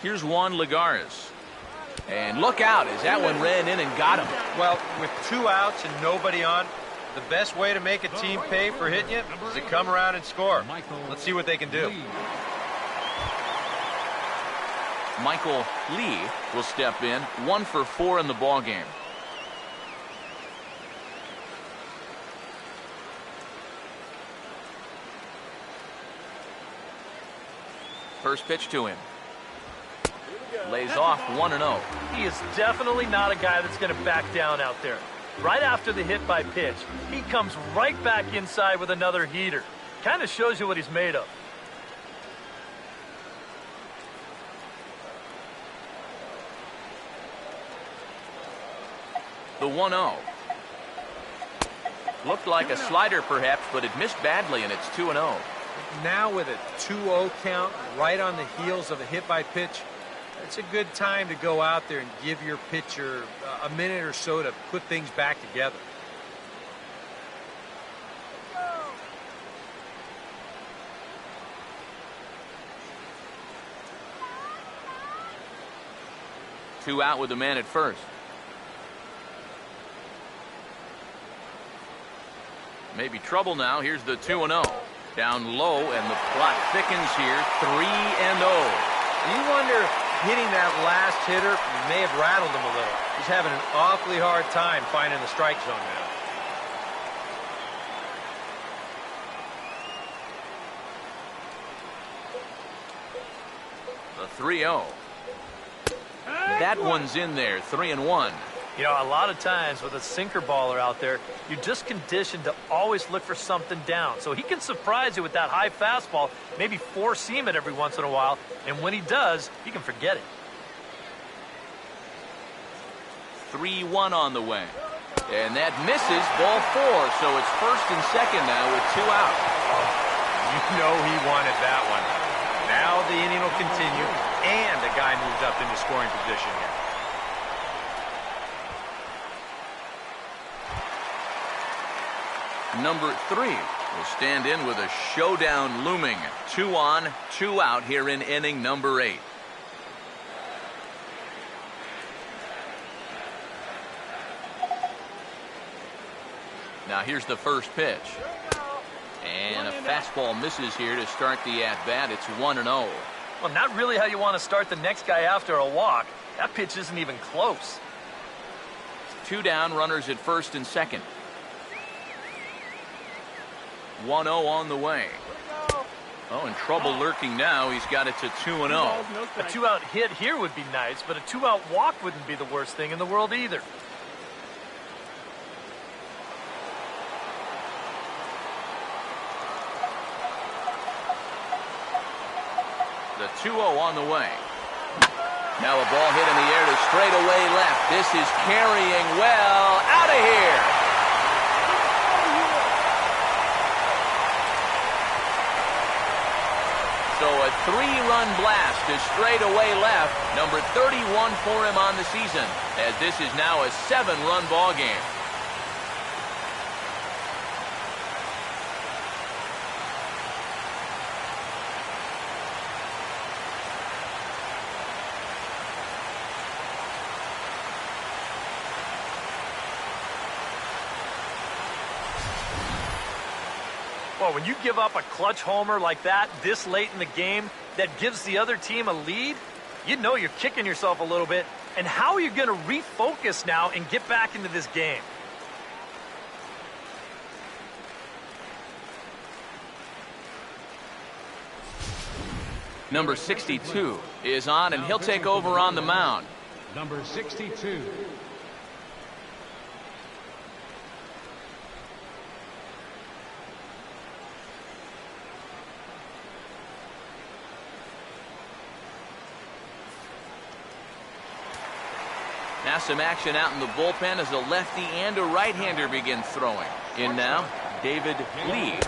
Here's Juan Lagares. And look out as that one ran in and got him. Well, with 2 outs and nobody on, the best way to make a team pay for hitting you is to come around and score. Let's see what they can do. Michael Lee will step in, 1 for 4 in the ballgame. First pitch to him. lays off 1-0. He is definitely not a guy that's going to back down out there. Right after the hit by pitch, he comes right back inside with another heater. Kind of shows you what he's made of. The 1-0. Looked like a slider perhaps, but it missed badly, and it's 2-0. Now with a 2-0 count right on the heels of a hit by pitch, it's a good time to go out there and give your pitcher a minute or so to put things back together. Two out with the man at first. Maybe trouble now. Here's the 2-0. Down low, and the plot thickens here. 3-0. You wonder if hitting that last hitter may have rattled him a little. He's having an awfully hard time finding the strike zone now. The 3-0. That one's in there. 3-1. You know, a lot of times with a sinker baller out there, you're just conditioned to always look for something down. So he can surprise you with that high fastball, maybe four-seam it every once in a while, and when he does, you can forget it. 3-1 on the way. And that misses, ball 4, so it's first and second now with 2 out. You know he wanted that one. Now the inning will continue, and the guy moves up into scoring position here. Number 3 will stand in with a showdown looming. 2 on, 2 out here in inning number 8. Now here's the first pitch. And a fastball misses here to start the at-bat. It's 1-0. Well, not really how you want to start the next guy after a walk. That pitch isn't even close. 2 down, runners at first and second. 1-0 on the way. Oh, and trouble lurking now. He's got it to 2-0. A 2-out hit here would be nice, but a 2-out walk wouldn't be the worst thing in the world either. The 2-0 on the way. Now a ball hit in the air to straightaway left. This is carrying well. Out of here. So a 3-run blast to straightaway left. Number 31 for him on the season, as this is now a 7-run ball game. Well, when you give up a clutch homer like that this late in the game that gives the other team a lead, you know you're kicking yourself a little bit. And how are you going to refocus now and get back into this game? Number 62 is on, and he'll take over on the mound. Number 62. Now some action out in the bullpen as a lefty and a right-hander begin throwing. In now, David Lee.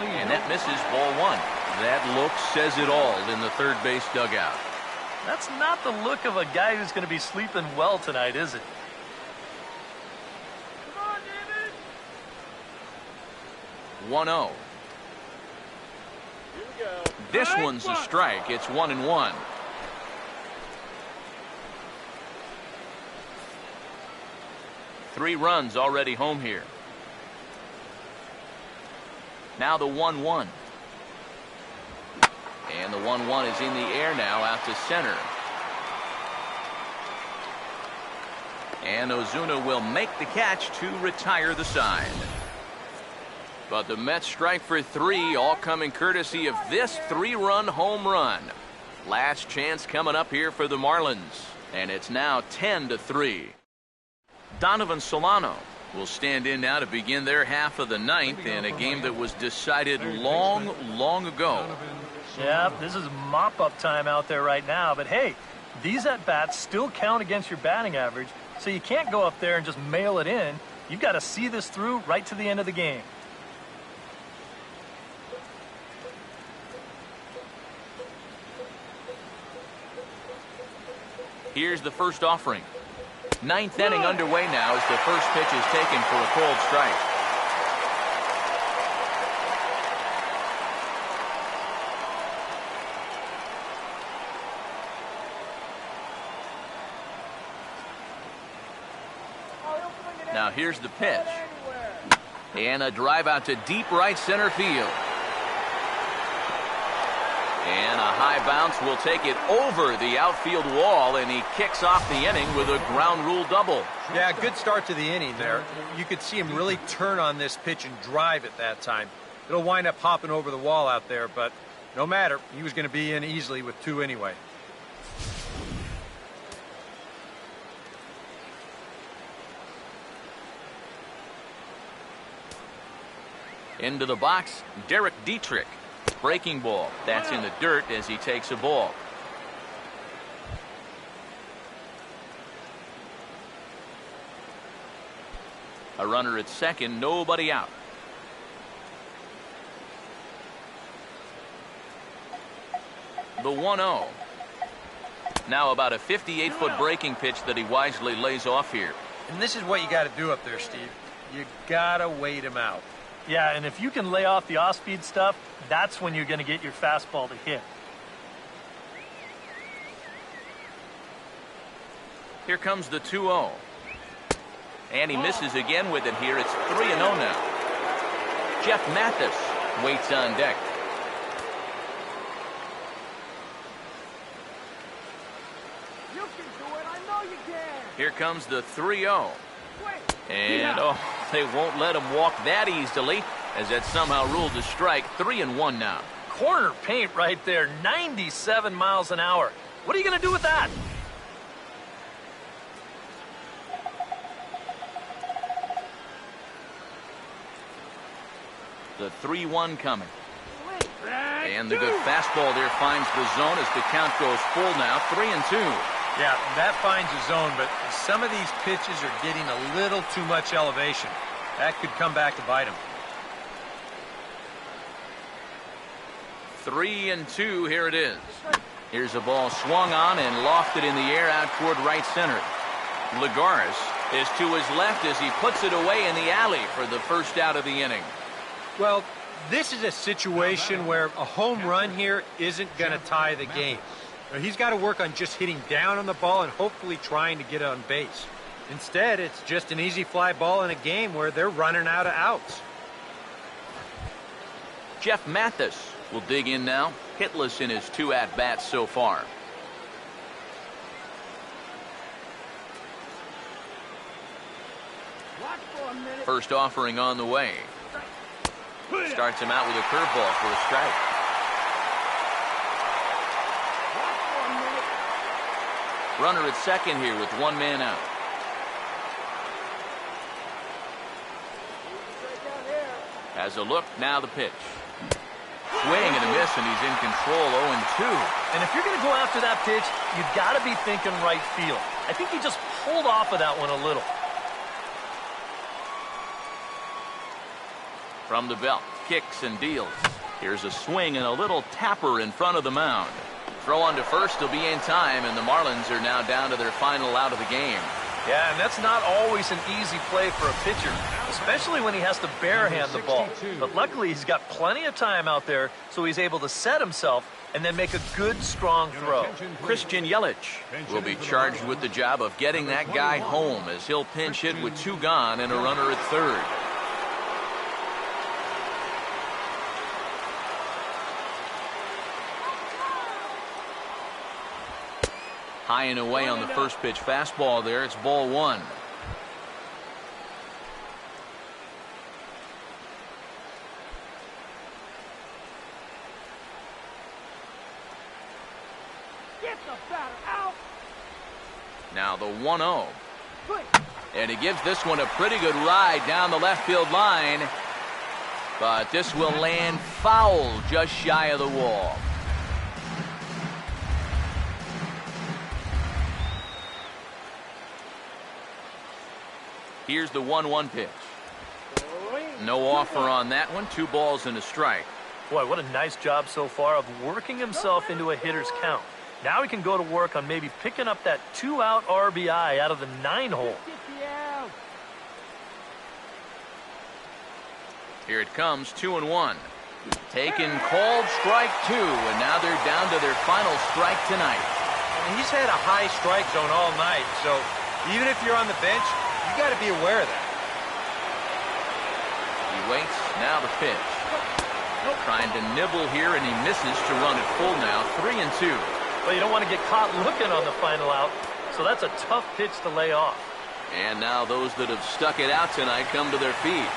And that misses, ball 1. That look says it all in the third base dugout. That's not the look of a guy who's going to be sleeping well tonight, is it? Come on, David! 1-0. Here we go. This one's a strike. It's 1-1. Three runs already home here. Now the 1-1. And the 1-1 is in the air now out to center. And Ozuna will make the catch to retire the side. But the Mets strike for 3, all coming courtesy of this 3-run home run. Last chance coming up here for the Marlins. And it's now 10-3. Donovan Solano will stand in now to begin their half of the ninth in a game that was decided long, long ago. Yeah, this is mop-up time out there right now. But, hey, these at-bats still count against your batting average, so you can't go up there and just mail it in. You've got to see this through right to the end of the game. Here's the first offering. Ninth inning underway now as the first pitch is taken for a cold strike. Now here's the pitch. And a drive out to deep right center field. And a high bounce will take it over the outfield wall, and he kicks off the inning with a ground rule double. Yeah, good start to the inning there. You could see him really turn on this pitch and drive at that time. It'll wind up hopping over the wall out there, but no matter. He was going to be in easily with two anyway. Into the box, Derek Dietrich. Breaking ball. That's in the dirt as he takes a ball. A runner at second, nobody out. The 1-0. Now about a 58-foot breaking pitch that he wisely lays off here. And this is what you got to do up there, Steve. You got to wait him out. Yeah, and if you can lay off the off-speed stuff, that's when you're going to get your fastball to hit. Here comes the 2-0. And he misses again with it here. It's 3-0 now. Jeff Mathis waits on deck. You can do it. I know you can. Here comes the 3-0. And, oh, they won't let him walk that easily as that's somehow ruled a strike. 3-1 now. Corner paint right there, 97 miles an hour. What are you going to do with that? The 3-1 coming. And the good fastball there finds the zone as the count goes full now. 3-2. Yeah, that finds the zone, but some of these pitches are getting a little too much elevation. That could come back to bite him. 3-2, here it is. Here's a ball swung on and lofted in the air out toward right center. Lagares is to his left as he puts it away in the alley for the first out of the inning. Well, this is a situation where a home run here isn't going to tie the game. He's got to work on just hitting down on the ball and hopefully trying to get on base. Instead, it's just an easy fly ball in a game where they're running out of outs. Jeff Mathis will dig in now, hitless in his 2 at-bats so far. First offering on the way. Starts him out with a curveball for a strike. Runner at second here with 1 man out. Has a look, now the pitch. Swing and a miss, and he's in control. 0-2. And if you're going to go after that pitch, you've got to be thinking right field. I think he just pulled off of that one a little. From the belt, kicks and deals. Here's a swing and a little tapper in front of the mound. Throw on to first, he'll be in time, and the Marlins are now down to their final out of the game. Yeah, and that's not always an easy play for a pitcher, especially when he has to barehand the ball. But luckily, he's got plenty of time out there, so he's able to set himself and then make a good, strong throw. Christian Yelich will be charged with the job of getting that guy home as he'll pinch hit with 2 gone and a runner at third. High and away on the first pitch fastball there. It's ball 1. the batter out. Now the 1-0. And he gives this one a pretty good ride down the left field line. But this will land foul just shy of the wall. Here's the 1-1 pitch. No offer on that one. 2 balls and a strike. Boy, what a nice job so far of working himself into a hitter's count. Now he can go to work on maybe picking up that 2-out RBI out of the 9-hole. Here it comes, 2-1. Taken, called, strike 2, and now they're down to their final strike tonight. And he's had a high strike zone all night, so even if you're on the bench, you got to be aware of that. He waits, now the pitch. Trying to nibble here, and he misses to run it full now, 3-2. Well, you don't want to get caught looking on the final out, so that's a tough pitch to lay off. And now those that have stuck it out tonight come to their feet.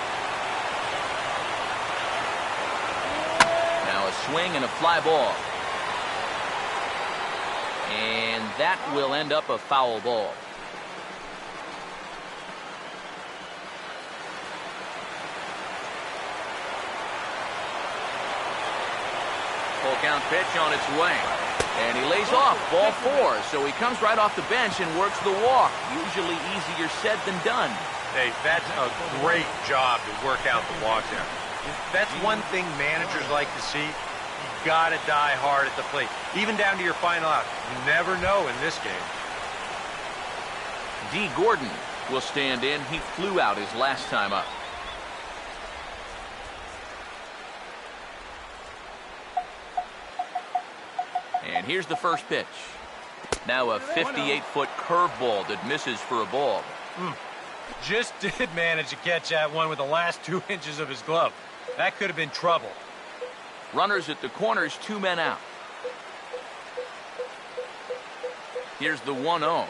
Now a swing and a fly ball. And that will end up a foul ball. Full count pitch on its way. And he lays off, ball 4. So he comes right off the bench and works the walk. Usually easier said than done. Hey, that's a great job to work out the walk there. That's one thing managers like to see. You got to die hard at the plate, even down to your final out. You never know in this game. D. Gordon will stand in. He flew out his last time up. And here's the first pitch. Now a 58-foot curveball that misses for a ball. Just did manage to catch that one with the last 2 inches of his glove. That could have been trouble. Runners at the corners, 2 men out. Here's the 1-0.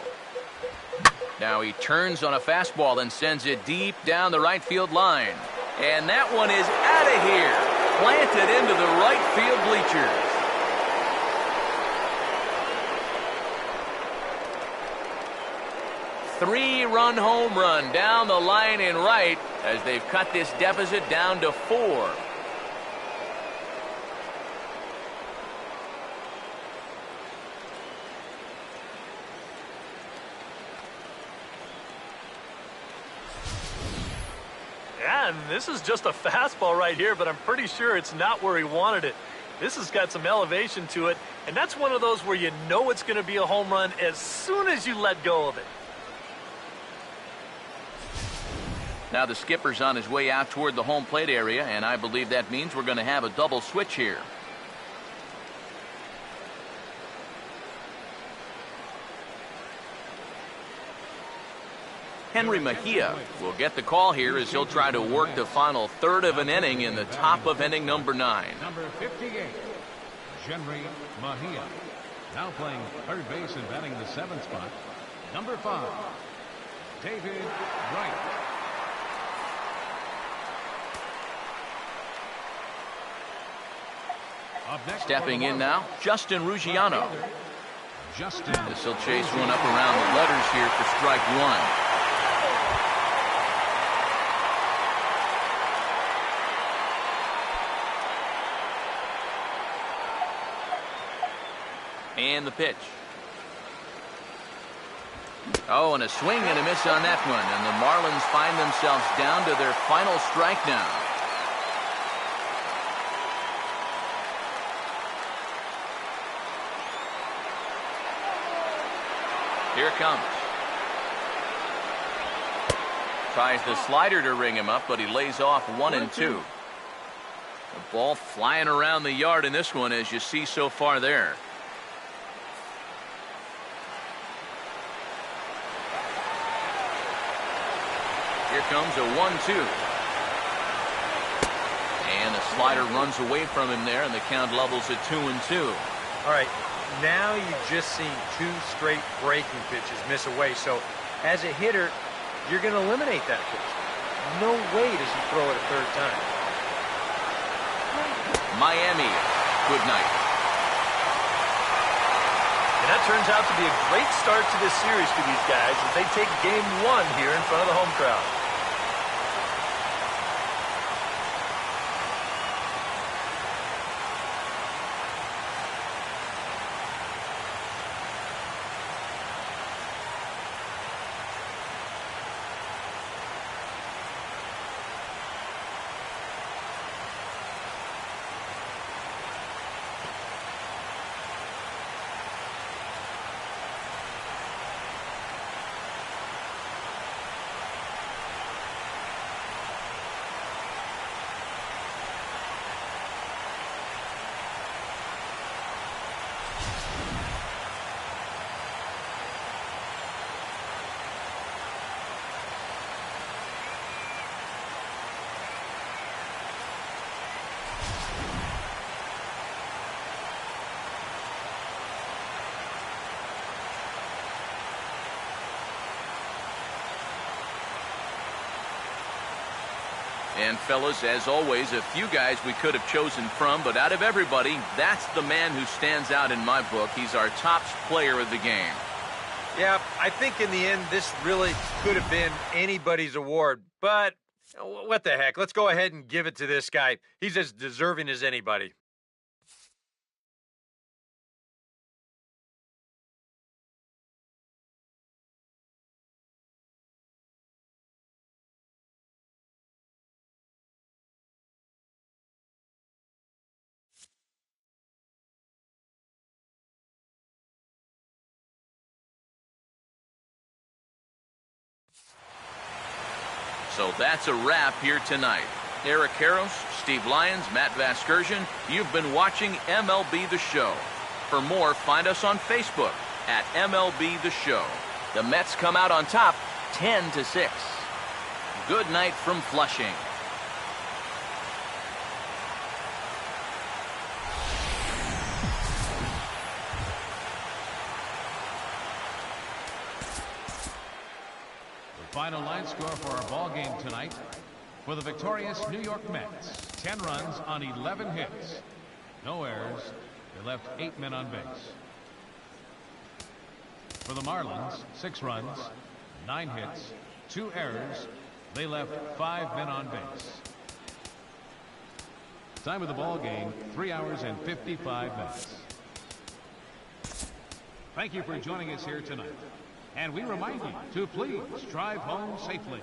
Now he turns on a fastball and sends it deep down the right field line. And that one is out of here. Planted into the right field bleachers. 3-run home run down the line in right as they've cut this deficit down to 4. Yeah, and this is just a fastball right here, but I'm pretty sure it's not where he wanted it. This has got some elevation to it, and that's one of those where you know it's going to be a home run as soon as you let go of it. Now the skipper's on his way out toward the home plate area, and I believe that means we're going to have a double switch here. Henry Mejia will get the call here as he'll try to work the final third of an inning in the top of inning number 9. Number 58, Henry Mejia. Now playing third base and batting the 7th spot. Number 5, David Wright. Stepping in now, Justin Ruggiano. Justin. This will chase one up around the letters here for strike 1. And the pitch. Oh, and a swing and a miss on that one. And the Marlins find themselves down to their final strike now. Here it comes. Tries the slider to ring him up, but he lays off 1-2. The ball flying around the yard in this one, as you see so far there. Here comes a 1-2. And the slider runs away from him there, and the count levels at 2-2. All right, now you've just seen 2 straight breaking pitches miss away. So as a hitter, you're going to eliminate that pitch. No way does he throw it a third time. Miami, good night. And that turns out to be a great start to this series for these guys as they take game one here in front of the home crowd. And fellas, as always, a few guys we could have chosen from, but out of everybody, that's the man who stands out in my book. He's our top player of the game. Yeah, I think in the end, this really could have been anybody's award, but what the heck? Let's go ahead and give it to this guy. He's as deserving as anybody. So that's a wrap here tonight. Eric Harros, Steve Lyons, Matt Vasgersian, you've been watching MLB The Show. For more, find us on Facebook at MLB The Show. The Mets come out on top 10-6. Good night from Flushing. Final line score for our ball game tonight. For the victorious New York Mets, 10 runs on 11 hits. No errors. They left 8 men on base. For the Marlins, 6 runs, 9 hits, 2 errors. They left 5 men on base. Time of the ball game, 3 hours and 55 minutes. Thank you for joining us here tonight. And we remind you to please drive home safely.